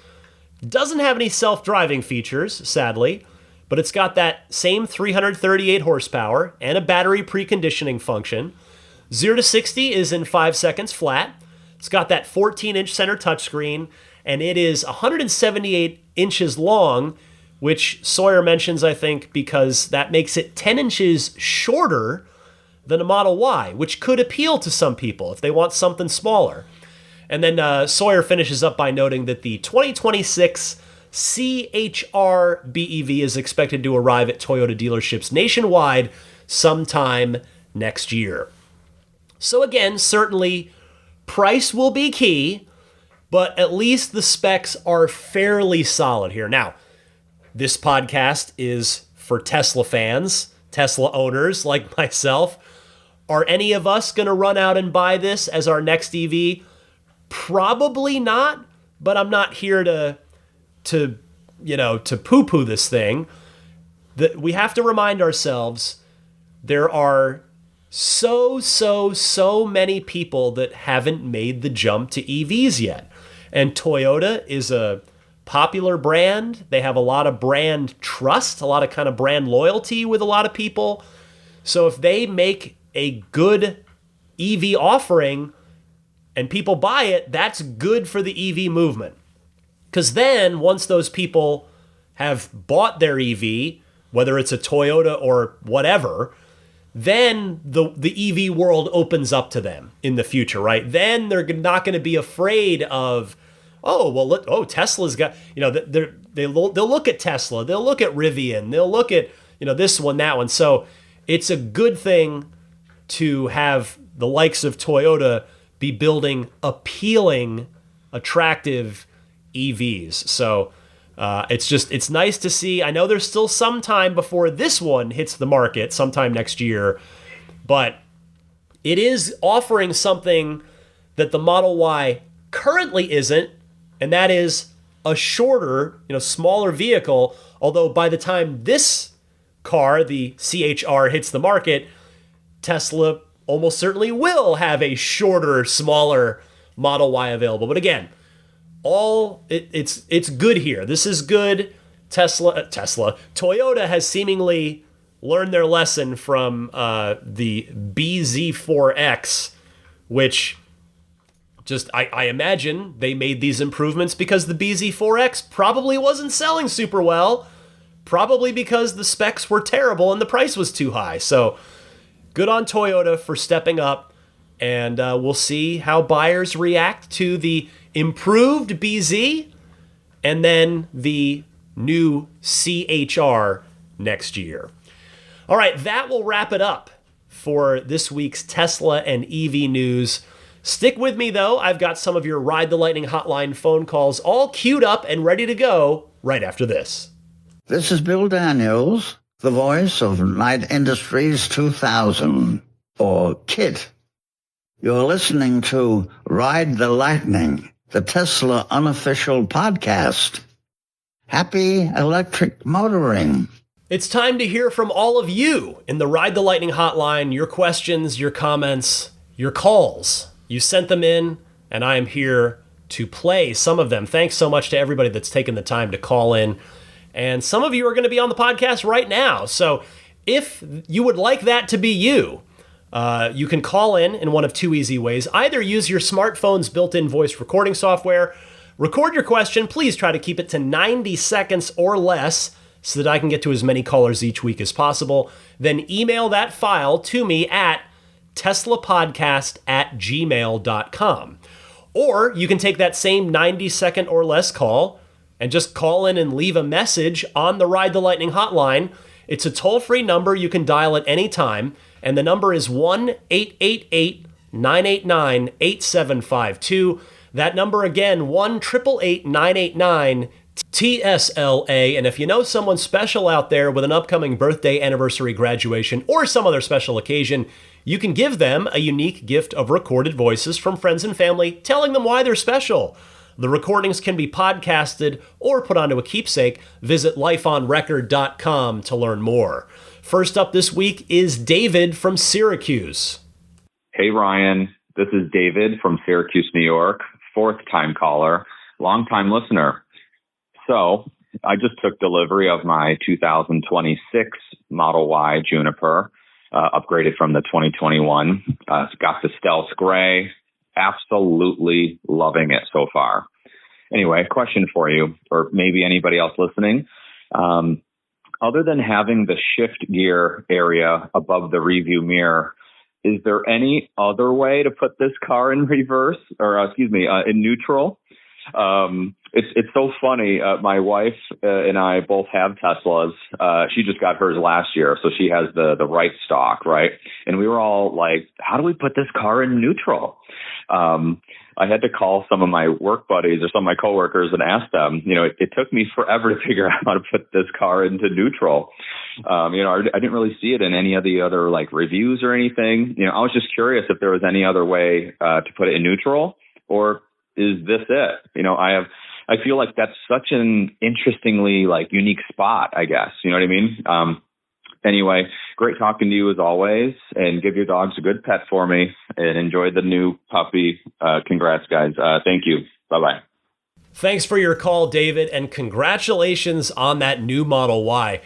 Doesn't have any self-driving features, sadly, but it's got that same 338 horsepower and a battery preconditioning function. 0 to 60 is in 5 seconds flat. It's got that 14-inch center touchscreen, and it is 178 inches long, which Sawyer mentions, I think, because that makes it 10 inches shorter than a Model Y, which could appeal to some people if they want something smaller. And then Sawyer finishes up by noting that the 2026 CHR BEV is expected to arrive at Toyota dealerships nationwide sometime next year. So again, certainly price will be key, but at least the specs are fairly solid here. Now, this podcast is for Tesla fans, Tesla owners like myself. Are any of us going to run out and buy this as our next EV? Probably not, but I'm not here to poo-poo this thing. That we have to remind ourselves there are so many people that haven't made the jump to EVs yet. And Toyota is a popular brand. They have a lot of brand trust, a lot of kind of brand loyalty with a lot of people. So if they make a good EV offering and people buy it, that's good for the EV movement. Because then once those people have bought their EV, whether it's a Toyota or whatever, then the EV world opens up to them in the future, right? Then they're not going to be afraid of, Tesla's got, they'll look at Tesla, they'll look at Rivian, they'll look at, this one, that one. So it's a good thing to have the likes of Toyota be building appealing, attractive EVs. So it's nice to see. I know there's still some time before this one hits the market, sometime next year, but it is offering something that the Model Y currently isn't, and that is a shorter, smaller vehicle. Although by the time this car, the CHR, hits the market, Tesla almost certainly will have a shorter, smaller Model Y available. But again, it's good here. This is good. Toyota has seemingly learned their lesson from the BZ4X, which I imagine they made these improvements because the BZ4X probably wasn't selling super well, probably because the specs were terrible and the price was too high. So good on Toyota for stepping up, and we'll see how buyers react to the improved BZ and then the new CHR next year. All right, that will wrap it up for this week's Tesla and EV news. Stick with me, though. I've got some of your Ride the Lightning hotline phone calls all queued up and ready to go right after this. This is Bill Daniels, the voice of Light Industries 2000, or KIT. You're listening to Ride the Lightning, the Tesla unofficial podcast. Happy electric motoring. It's time to hear from all of you in the Ride the Lightning hotline, your questions, your comments, your calls. You sent them in, and I am here to play some of them. Thanks so much to everybody that's taken the time to call in. And some of you are going to be on the podcast right now. So if you would like that to be you, You can call in one of two easy ways. Either use your smartphone's built-in voice recording software, record your question. Please try to keep it to 90 seconds or less so that I can get to as many callers each week as possible. Then email that file to me at teslapodcast@gmail.com. Or you can take that same 90-second or less call and just call in and leave a message on the Ride the Lightning hotline. It's a toll-free number you can dial at any time, and the number is 1-888-989-8752. That number again, 1-888-989-TSLA. And if you know someone special out there with an upcoming birthday, anniversary, graduation, or some other special occasion, you can give them a unique gift of recorded voices from friends and family telling them why they're special. The recordings can be podcasted or put onto a keepsake. Visit lifeonrecord.com to learn more. First up this week is David from Syracuse. Hey, Ryan. This is David from Syracuse, New York. Fourth-time caller, long-time listener. So I just took delivery of my 2026 Model Y Juniper, upgraded from the 2021. Got the Stealth Gray. Absolutely loving it so far. Anyway, question for you, or maybe anybody else listening. Other than having the shift gear area above the review mirror, is there any other way to put this car in reverse, or in neutral? It's so funny. My wife and I both have Teslas. She just got hers last year, so she has the right stock, right? And we were all like, how do we put this car in neutral? I had to call some of my work buddies or some of my coworkers and ask them. It took me forever to figure out how to put this car into neutral. I didn't really see it in any of the other reviews or anything. I was just curious if there was any other way to put it in neutral, or is this it? I feel like that's such an interestingly unique spot, I guess. You know what I mean? Anyway, great talking to you as always, and give your dogs a good pet for me, and enjoy the new puppy. Congrats, guys. Thank you. Bye-bye. Thanks for your call, David, and congratulations on that new Model Y.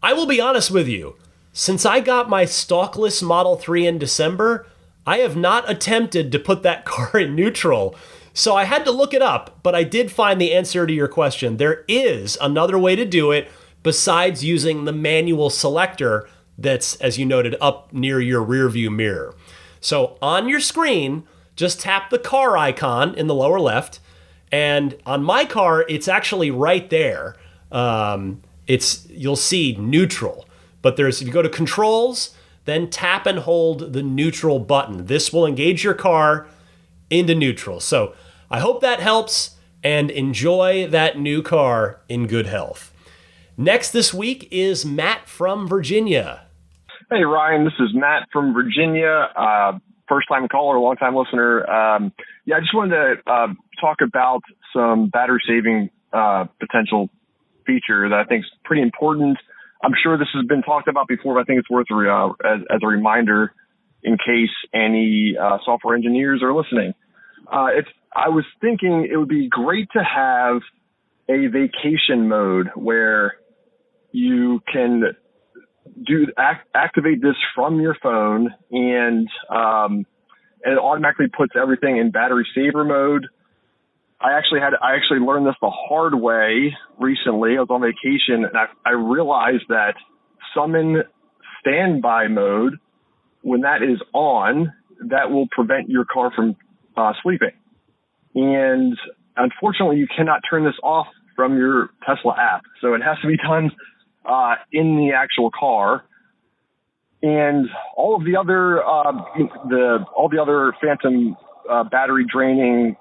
I will be honest with you. Since I got my stalkless Model 3 in December, I have not attempted to put that car in neutral. So I had to look it up, but I did find the answer to your question. There is another way to do it besides using the manual selector that's, as you noted, up near your rearview mirror. So on your screen, just tap the car icon in the lower left, and on my car, it's actually right there. You'll see neutral, but if you go to controls, then tap and hold the neutral button. This will engage your car into neutral. So I hope that helps, and enjoy that new car in good health. Next this week is Matt from Virginia. Hey, Ryan, this is Matt from Virginia. First-time caller, long-time listener. I just wanted to talk about some battery-saving potential feature that I think is pretty important. I'm sure this has been talked about before, but I think it's worth as a reminder in case any software engineers are listening. I was thinking it would be great to have a vacation mode where you can activate this from your phone, and it automatically puts everything in battery saver mode. I actually learned this the hard way recently. I was on vacation, and I realized that summon standby mode, when that is on, that will prevent your car from sleeping. And unfortunately, you cannot turn this off from your Tesla app. So it has to be done in the actual car. And all of the other phantom battery draining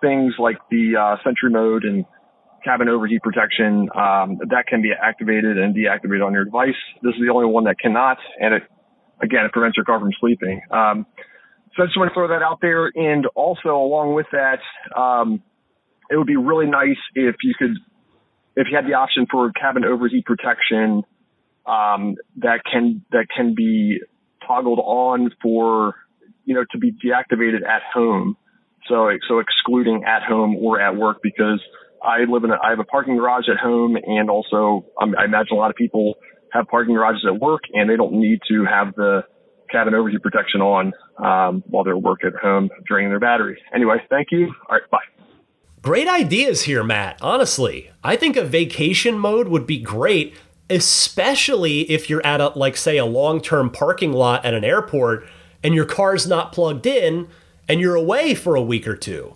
things like the Sentry mode and cabin overheat protection, that can be activated and deactivated on your device. This is the only one that cannot, and it prevents your car from sleeping. So I just want to throw that out there. And also along with that, it would be really nice if you had the option for cabin overheat protection, that can be toggled on for, to be deactivated at home. So excluding at home or at work, because I have a parking garage at home, and also I imagine a lot of people have parking garages at work, and they don't need to have the cabin overheat protection on while they're working at home draining their battery. Anyway, thank you. All right, bye. Great ideas here, Matt. Honestly, I think a vacation mode would be great, especially if you're at say a long-term parking lot at an airport and your car's not plugged in and you're away for a week or two.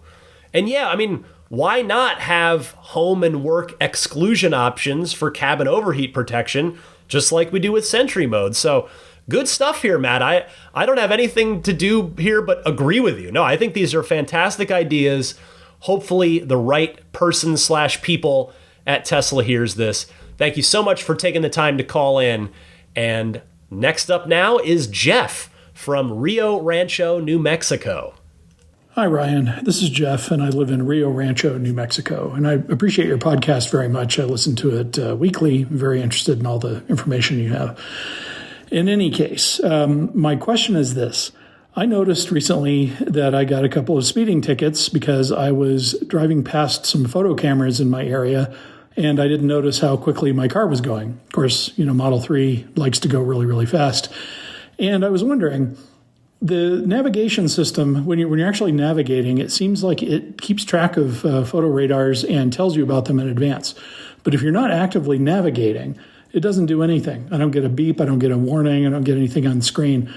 And yeah, I mean, why not have home and work exclusion options for cabin overheat protection, just like we do with Sentry mode? So good stuff here, Matt. I don't have anything to do here but agree with you. No, I think these are fantastic ideas. Hopefully the right person/people at Tesla hears this. Thank you so much for taking the time to call in. And next up now is Jeff from Rio Rancho, New Mexico. Hi, Ryan. This is Jeff, and I live in Rio Rancho, New Mexico. And I appreciate your podcast very much. I listen to it weekly. I'm very interested in all the information you have. In any case, my question is this. I noticed recently that I got a couple of speeding tickets because I was driving past some photo cameras in my area, and I didn't notice how quickly my car was going. Of course, Model 3 likes to go really, really fast. And I was wondering, the navigation system, when you're actually navigating, it seems like it keeps track of photo radars and tells you about them in advance. But if you're not actively navigating, it doesn't do anything. I don't get a beep. I don't get a warning. I don't get anything on the screen.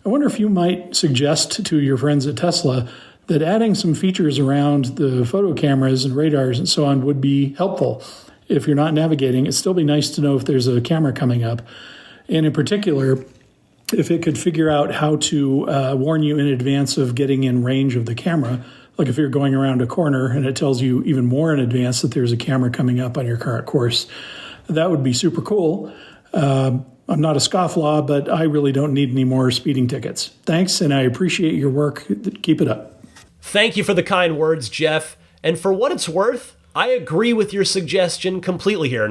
I wonder if you might suggest to your friends at Tesla that adding some features around the photo cameras and radars and so on would be helpful. If you're not navigating, it'd still be nice to know if there's a camera coming up. And in particular, if it could figure out how to warn you in advance of getting in range of the camera, like if you're going around a corner and it tells you even more in advance that there's a camera coming up on your current course, that would be super cool. I'm not a scofflaw, but I really don't need any more speeding tickets. Thanks, and I appreciate your work. Keep it up. Thank you for the kind words, Jeff. And for what it's worth, I agree with your suggestion completely here.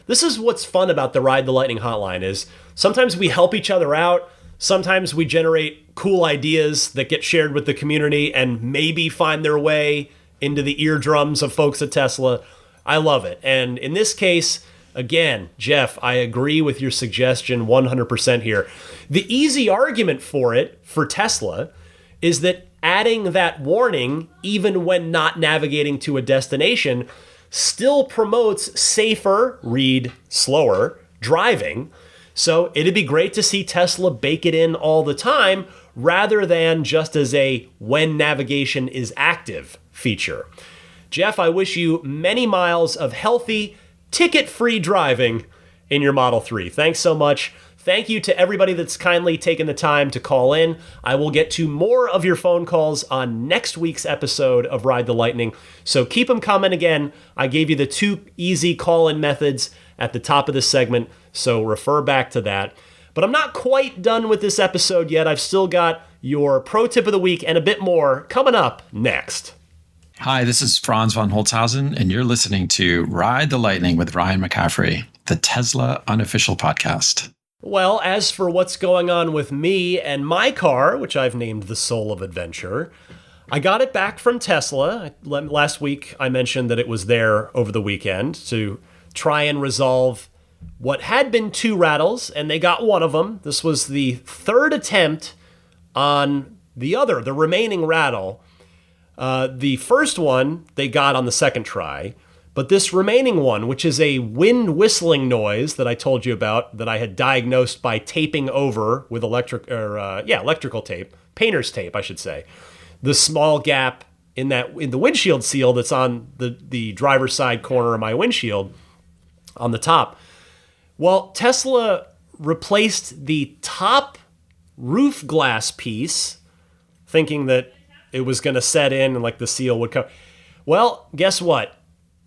This is what's fun about the Ride the Lightning hotline is sometimes we help each other out. Sometimes we generate cool ideas that get shared with the community and maybe find their way into the eardrums of folks at Tesla. I love it. And in this case, again, Jeff, I agree with your suggestion 100% here. The easy argument for it, for Tesla, is that adding that warning, even when not navigating to a destination, still promotes safer, read slower, driving. So it'd be great to see Tesla bake it in all the time rather than just as a when navigation is active feature. Jeff, I wish you many miles of healthy, ticket-free driving in your Model 3. Thanks so much. Thank you to everybody that's kindly taken the time to call in. I will get to more of your phone calls on next week's episode of Ride the Lightning, so keep them coming. Again, I gave you the 2 easy call-in methods at the top of this segment, so refer back to that. But I'm not quite done with this episode yet. I've still got your pro tip of the week and a bit more coming up next. Hi, this is Franz von Holzhausen, and you're listening to Ride the Lightning with Ryan McCaffrey, the Tesla unofficial podcast. Well, as for what's going on with me and my car, which I've named the Soul of Adventure, I got it back from Tesla. Last week, I mentioned that it was there over the weekend to try and resolve what had been 2 rattles, and they got one of them. This was the 3rd attempt on the remaining rattle. The first one they got on the 2nd try, but this remaining one, which is a wind whistling noise that I told you about, that I had diagnosed by taping over with electrical tape, painter's tape, I should say, the small gap in the windshield seal that's on the driver's side corner of my windshield on the top. Well, Tesla replaced the top roof glass piece, thinking that it was going to set in and like the seal would come. Well, guess what?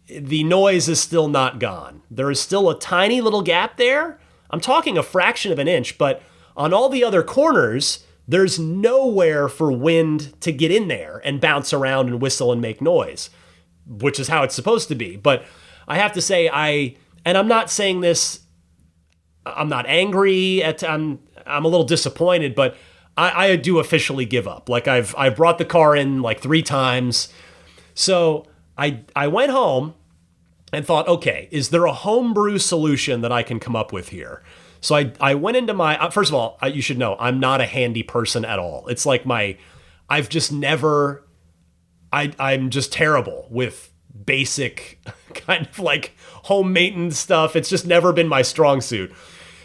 The noise is still not gone. There is still a tiny little gap there. I'm talking a fraction of an inch, but on all the other corners, there's nowhere for wind to get in there and bounce around and whistle and make noise, which is how it's supposed to be. But I have to say, I'm not saying this, I'm not angry, I'm a little disappointed, but I do officially give up. Like I've brought the car in like 3 times. So I went home and thought, okay, is there a homebrew solution that I can come up with here? So I went into my, first of all, you should know, I'm not a handy person at all. It's like I've just never, I'm just terrible with basic kind of like home maintenance stuff. It's just never been my strong suit.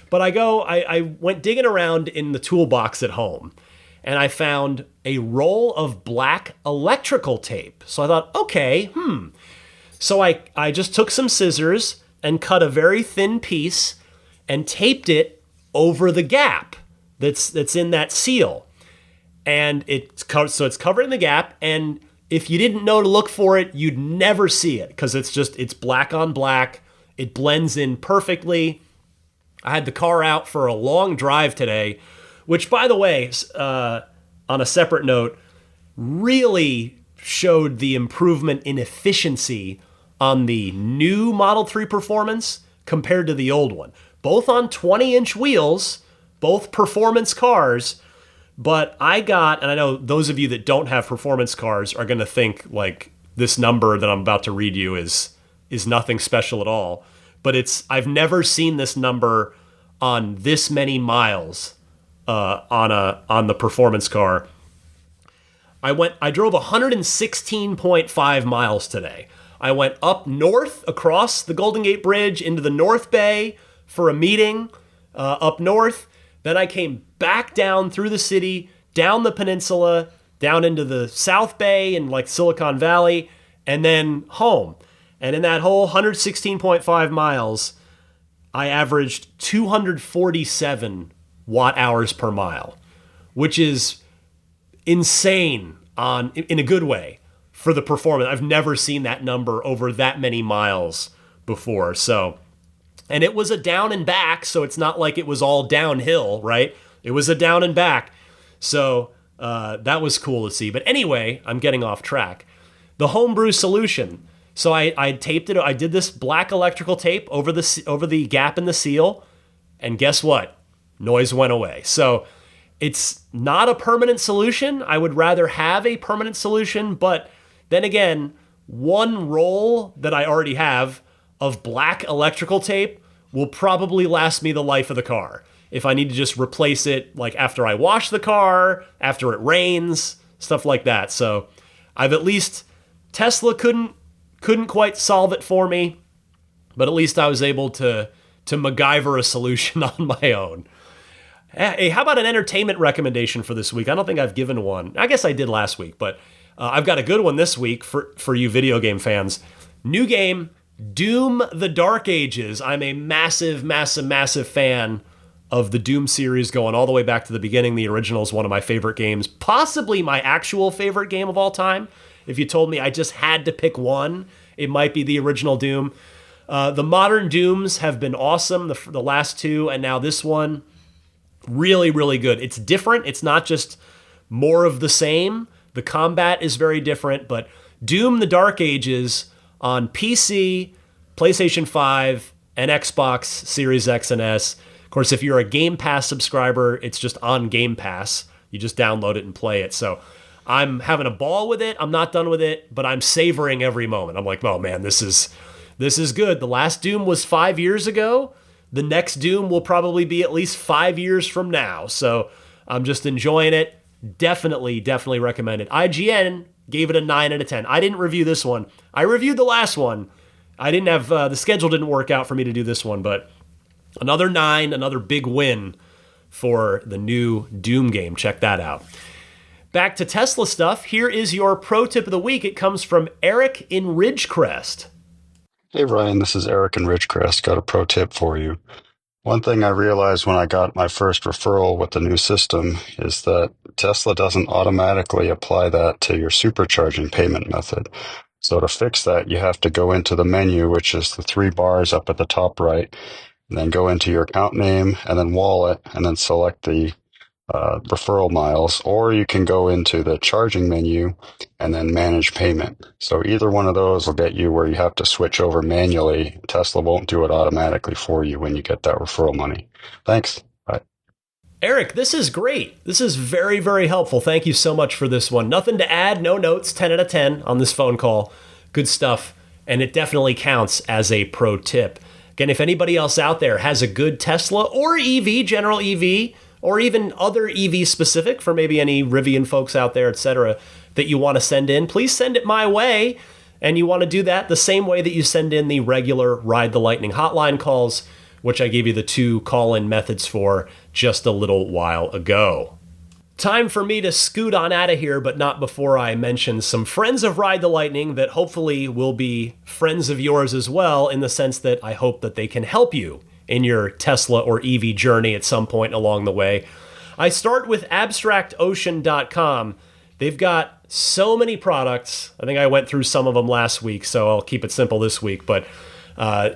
But I went digging around in the toolbox at home, and I found a roll of black electrical tape. So I thought, okay, So I just took some scissors and cut a very thin piece and taped it over the gap that's in that seal. And it's covered in the gap, and if you didn't know to look for it, you'd never see it because it's black on black. It blends in perfectly. I had the car out for a long drive today, which, by the way, on a separate note, really showed the improvement in efficiency on the new Model 3 Performance compared to the old one. Both on 20-inch wheels, both performance cars. But I got, and I know those of you that don't have performance cars are going to think like this number that I'm about to read you is nothing special at all. But I've never seen this number on this many miles on the performance car. I drove 116.5 miles today. I went up north across the Golden Gate Bridge into the North Bay for a meeting up north. Then I came back down through the city, down the peninsula, down into the South Bay and like Silicon Valley, and then home. And in that whole 116.5 miles, I averaged 247 watt hours per mile, which is insane in a good way for the performance. I've never seen that number over that many miles before. So, and it was a down and back, so it's not like it was all downhill, right? It was a down and back. So that was cool to see. But anyway, I'm getting off track. The homebrew solution. So I taped it. I did this black electrical tape over the gap in the seal, and guess what? Noise went away. So it's not a permanent solution. I would rather have a permanent solution, but then again, one roll that I already have of black electrical tape will probably last me the life of the car. If I need to just replace it like after I wash the car, after it rains, stuff like that. So I've at least, Tesla couldn't quite solve it for me, but at least I was able to MacGyver a solution on my own. Hey, how about an entertainment recommendation for this week? I don't think I've given one. I guess I did last week, but I've got a good one this week for you video game fans. New game, Doom: The Dark Ages. I'm a massive, massive, massive fan of the Doom series going all the way back to the beginning. The original is one of my favorite games, possibly my actual favorite game of all time. If you told me I just had to pick one, it might be the original Doom. The modern Dooms have been awesome, the last two, and now this one, really, really good. It's different. It's not just more of the same. The combat is very different, but Doom: The Dark Ages on PC, PlayStation 5, and Xbox Series X and S. Of course, if you're a Game Pass subscriber, it's just on Game Pass. You just download it and play it. So I'm having a ball with it. I'm not done with it, but I'm savoring every moment. I'm like, oh man, this is good. The last Doom was 5 years ago. The next Doom will probably be at least 5 years from now. So I'm just enjoying it. Definitely recommend it. IGN gave it a 9 out of 10. I didn't review this one. I reviewed the last one. I didn't have, the schedule didn't work out for me to do this one, but another 9, another big win for the new Doom game. Check that out. Back to Tesla stuff. Here is your pro tip of the week. It comes from Eric in Ridgecrest. Hey Ryan, this is Eric in Ridgecrest. Got a pro tip for you. One thing I realized when I got my first referral with the new system is that Tesla doesn't automatically apply that to your supercharging payment method. So to fix that, you have to go into the menu, which is the 3 bars up at the top right, and then go into your account name and then wallet and then select the referral miles, or you can go into the charging menu and then manage payment. So either one of those will get you where you have to switch over manually. Tesla won't do it automatically for you when you get that referral money. Thanks. Bye. Eric, this is great. This is very, very helpful. Thank you so much for this one. Nothing to add, no notes, 10 out of 10 on this phone call. Good stuff. And it definitely counts as a pro tip. Again, if anybody else out there has a good Tesla or EV, general EV, or even other EV specific for maybe any Rivian folks out there, etc., that you want to send in, please send it my way. And you want to do that the same way that you send in the regular Ride the Lightning hotline calls, which I gave you the 2 call-in methods for just a little while ago. Time for me to scoot on out of here, but not before I mention some friends of Ride the Lightning that hopefully will be friends of yours as well, in the sense that I hope that they can help you in your Tesla or EV journey at some point along the way. I start with abstractocean.com. They've got so many products. I think I went through some of them last week, so I'll keep it simple this week. But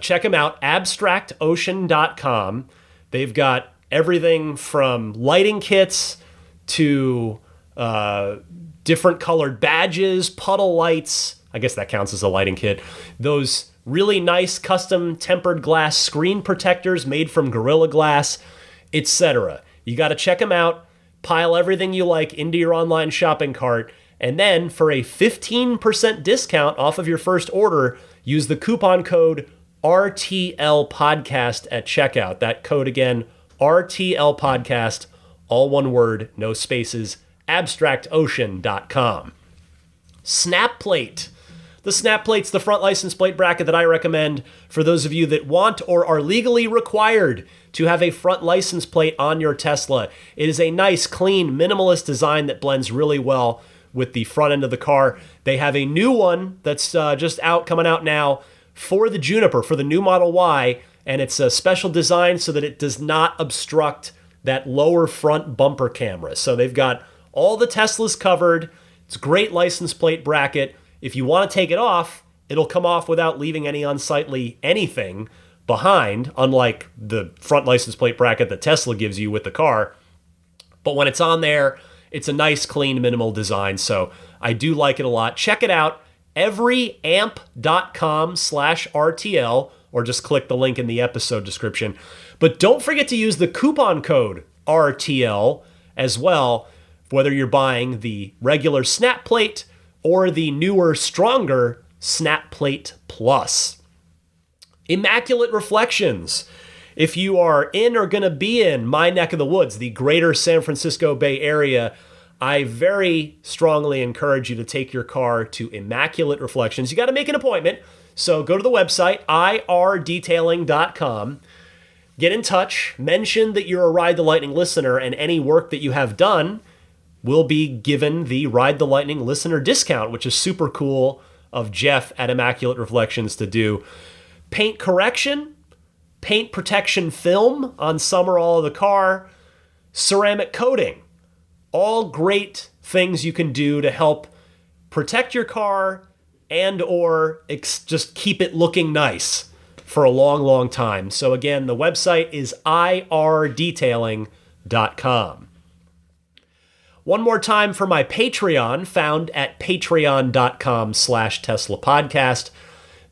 check them out, abstractocean.com. They've got everything from lighting kits to different colored badges, puddle lights. I guess that counts as a lighting kit. Those really nice custom tempered glass screen protectors made from Gorilla Glass, etc. You got to check them out. Pile everything you like into your online shopping cart, and then for a 15% discount off of your first order, use the coupon code RTL Podcast at checkout. That code again, RTL Podcast, all one word, no spaces, abstractocean.com. Snap plate. The snap plate's the front license plate bracket that I recommend for those of you that want or are legally required to have a front license plate on your Tesla. It is a nice, clean, minimalist design that blends really well with the front end of the car. They have a new one that's just coming out now for the Juniper, for the new Model Y, and it's a special design so that it does not obstruct that lower front bumper camera. So they've got all the Teslas covered. It's a great license plate bracket. If you want to take it off, it'll come off without leaving any unsightly anything behind, unlike the front license plate bracket that Tesla gives you with the car. But when it's on there, it's a nice, clean, minimal design. So I do like it a lot. Check it out, everyamp.com/RTL, or just click the link in the episode description. But don't forget to use the coupon code RTL as well, whether you're buying the regular snap plate or the newer, stronger Snap Plate Plus. Immaculate Reflections. If you are in or going to be in my neck of the woods, the greater San Francisco Bay Area, I very strongly encourage you to take your car to Immaculate Reflections. You got to make an appointment, so go to the website, irdetailing.com. Get in touch, mention that you're a Ride the Lightning listener, and any work that you have done will be given the Ride the Lightning listener discount, which is super cool of Jeff at Immaculate Reflections to do. Paint correction, paint protection film on some or all of the car, ceramic coating. All great things you can do to help protect your car and or just keep it looking nice for a long, long time. So again, the website is irdetailing.com. One more time for my Patreon, found at patreon.com/Tesla Podcast.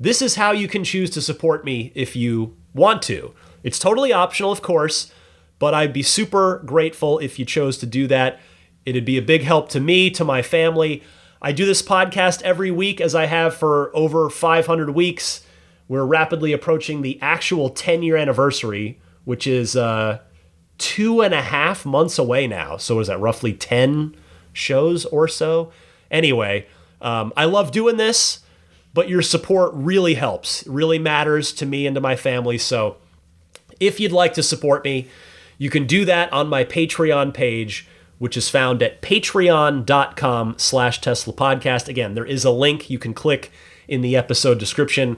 This is how you can choose to support me if you want to. It's totally optional, of course, but I'd be super grateful if you chose to do that. It'd be a big help to me, to my family. I do this podcast every week, as I have for over 500 weeks. We're rapidly approaching the actual 10-year anniversary, which is 2.5 months away now. So is that roughly 10 shows or so? Anyway, I love doing this, but your support really helps. It really matters to me and to my family. So if you'd like to support me, you can do that on my Patreon page, which is found at patreon.com/Tesla Podcast. Again, there is a link you can click in the episode description.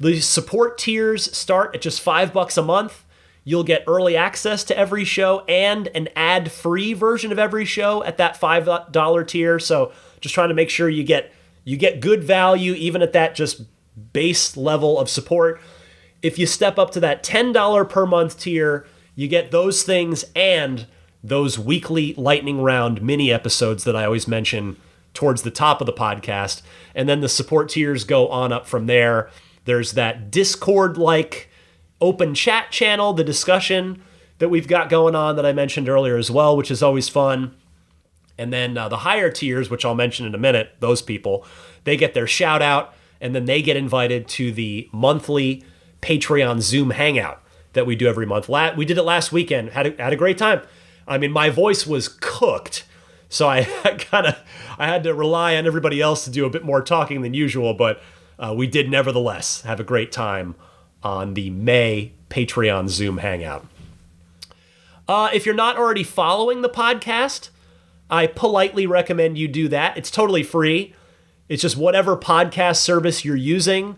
The support tiers start at just $5 a month. You'll get early access to every show and an ad-free version of every show at that $5 tier. So just trying to make sure you get good value even at that just base level of support. If you step up to that $10 per month tier, you get those things and those weekly lightning round mini episodes that I always mention towards the top of the podcast. And then the support tiers go on up from there. There's that Discord-like open chat channel, the discussion that we've got going on that I mentioned earlier as well, which is always fun. And then the higher tiers, which I'll mention in a minute, those people, they get their shout out, and then they get invited to the monthly Patreon Zoom hangout that we do every month. We did it last weekend, had a great time. I mean, my voice was cooked, so I had to rely on everybody else to do a bit more talking than usual, but we did nevertheless have a great time on the May Patreon Zoom hangout. If you're not already following the podcast, I politely recommend you do that. It's totally free. It's just whatever podcast service you're using.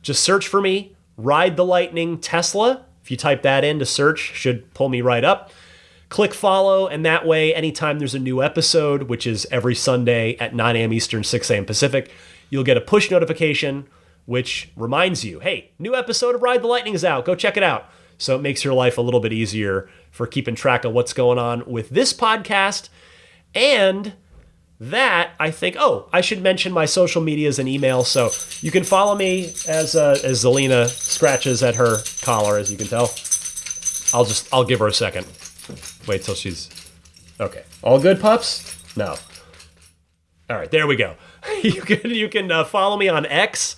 Just search for me, Ride the Lightning Tesla. If you type that in to search, should pull me right up. Click follow, and that way, anytime there's a new episode, which is every Sunday at 9 a.m. Eastern, 6 a.m. Pacific, you'll get a push notification, which reminds you, hey, new episode of Ride the Lightning is out. Go check it out. So it makes your life a little bit easier for keeping track of what's going on with this podcast. And that, I think, I should mention my social medias and email. So you can follow me as Zelina scratches at her collar, as you can tell. I'll give her a second. Wait till she's... Okay. All good, pups? No. All right, there we go. You can follow me on X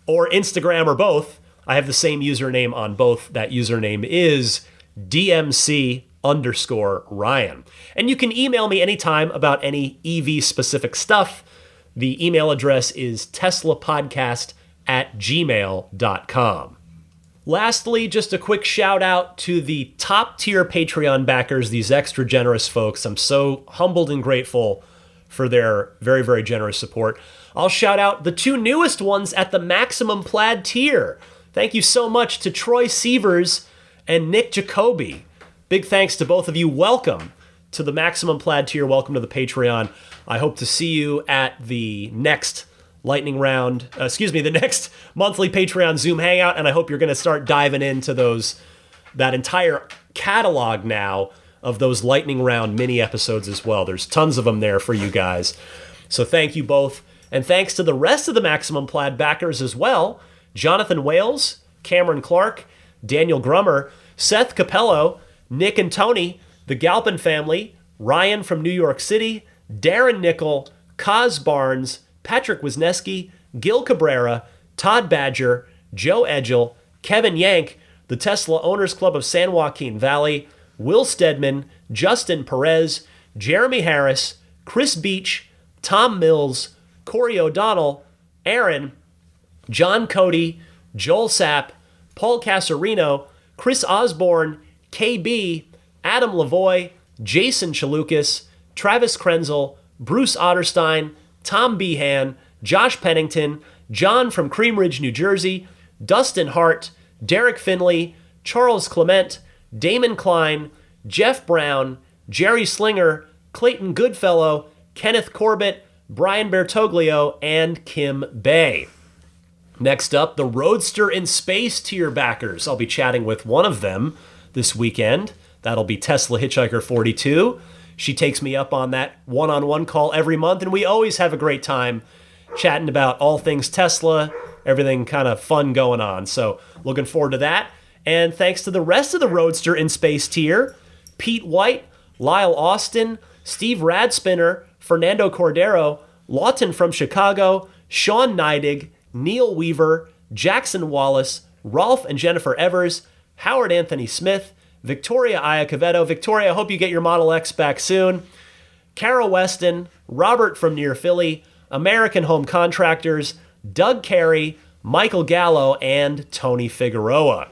or Instagram or both. I have the same username on both. That username is DMC_Ryan. And you can email me anytime about any EV-specific stuff. The email address is teslapodcast@gmail.com. Lastly, just a quick shout out to the top tier Patreon backers, these extra generous folks. I'm so humbled and grateful for their very, very generous support. I'll shout out the two newest ones at the maximum plaid tier. Thank you so much to Troy Sievers and Nick Jacoby. Big thanks to both of you. Welcome to the maximum plaid tier. Welcome to the Patreon. I hope to see you at the next the next monthly Patreon Zoom hangout, and I hope you're going to start diving into that entire catalog now of those lightning round mini episodes as well. There's tons of them there for you guys. So thank you both. And thanks to the rest of the Maximum Plaid backers as well. Jonathan Wales, Cameron Clark, Daniel Grummer, Seth Capello, Nick and Tony, the Galpin family, Ryan from New York City, Darren Nickel, Kaz Barnes, Patrick Wisniewski, Gil Cabrera, Todd Badger, Joe Edgel, Kevin Yank, the Tesla Owners Club of San Joaquin Valley, Will Stedman, Justin Perez, Jeremy Harris, Chris Beach, Tom Mills, Corey O'Donnell, Aaron, John Cody, Joel Sapp, Paul Casarino, Chris Osborne, KB, Adam Lavoie, Jason Chalukas, Travis Krenzel, Bruce Otterstein, Tom Behan, Josh Pennington, John from Cream Ridge, New Jersey, Dustin Hart, Derek Finley, Charles Clement, Damon Klein, Jeff Brown, Jerry Slinger, Clayton Goodfellow, Kenneth Corbett, Brian Bertoglio, and Kim Bay. Next up, the Roadster in Space tier backers. I'll be chatting with one of them this weekend. That'll be Tesla Hitchhiker 42. She takes me up on that one-on-one call every month, and we always have a great time chatting about all things Tesla, everything kind of fun going on. So looking forward to that. And thanks to the rest of the Roadster in Space tier, Pete White, Lyle Austin, Steve Radspinner, Fernando Cordero, Lawton from Chicago, Sean Neidig, Neil Weaver, Jackson Wallace, Rolf and Jennifer Evers, Howard Anthony Smith, Victoria Iacovetto. Victoria, I hope you get your Model X back soon. Kara Weston, Robert from near Philly, American Home Contractors, Doug Carey, Michael Gallo, and Tony Figueroa.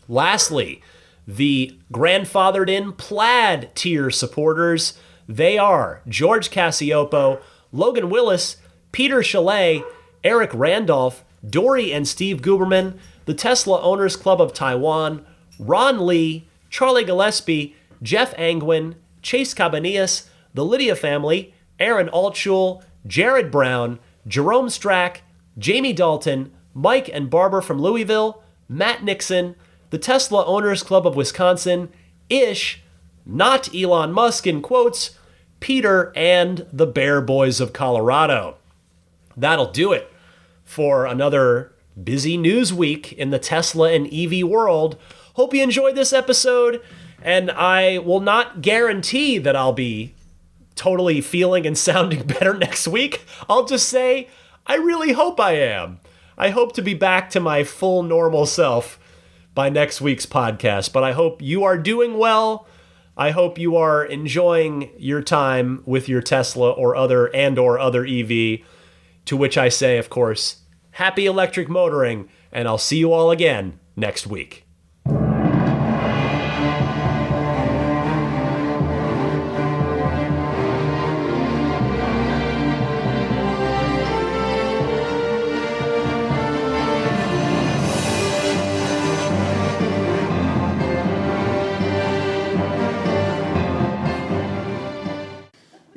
Lastly, the grandfathered in plaid tier supporters. They are George Cassiopo, Logan Willis, Peter Chalet, Eric Randolph, Dory and Steve Guberman, the Tesla Owners Club of Taiwan, Ron Lee, Charlie Gillespie, Jeff Angwin, Chase Cabanillas, the Lydia family, Aaron Altschul, Jared Brown, Jerome Strack, Jamie Dalton, Mike and Barbara from Louisville, Matt Nixon, the Tesla Owners Club of Wisconsin, Ish, not Elon Musk in quotes, Peter, and the Bear Boys of Colorado. That'll do it for another busy news week in the Tesla and EV world. Hope you enjoyed this episode, and I will not guarantee that I'll be totally feeling and sounding better next week. I'll just say, I really hope I am. I hope to be back to my full normal self by next week's podcast. But I hope you are doing well. I hope you are enjoying your time with your Tesla or other EV, to which I say, of course, happy electric motoring, and I'll see you all again next week.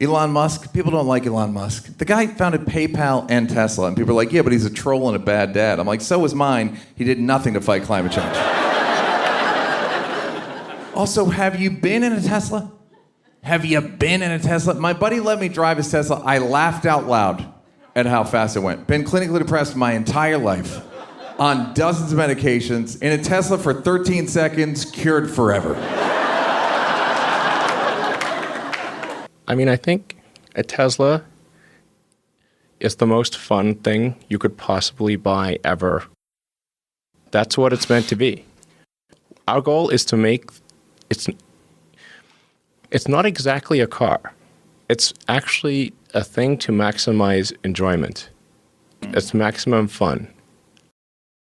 Elon Musk, people don't like Elon Musk. The guy founded PayPal and Tesla, and people are like, yeah, but he's a troll and a bad dad. I'm like, so was mine. He did nothing to fight climate change. Also, have you been in a Tesla? Have you been in a Tesla? My buddy let me drive his Tesla. I laughed out loud at how fast it went. Been clinically depressed my entire life, on dozens of medications, in a Tesla for 13 seconds, cured forever. I mean, I think a Tesla is the most fun thing you could possibly buy ever. That's what it's meant to be. Our goal is to make it's not exactly a car. It's actually a thing to maximize enjoyment. It's maximum fun.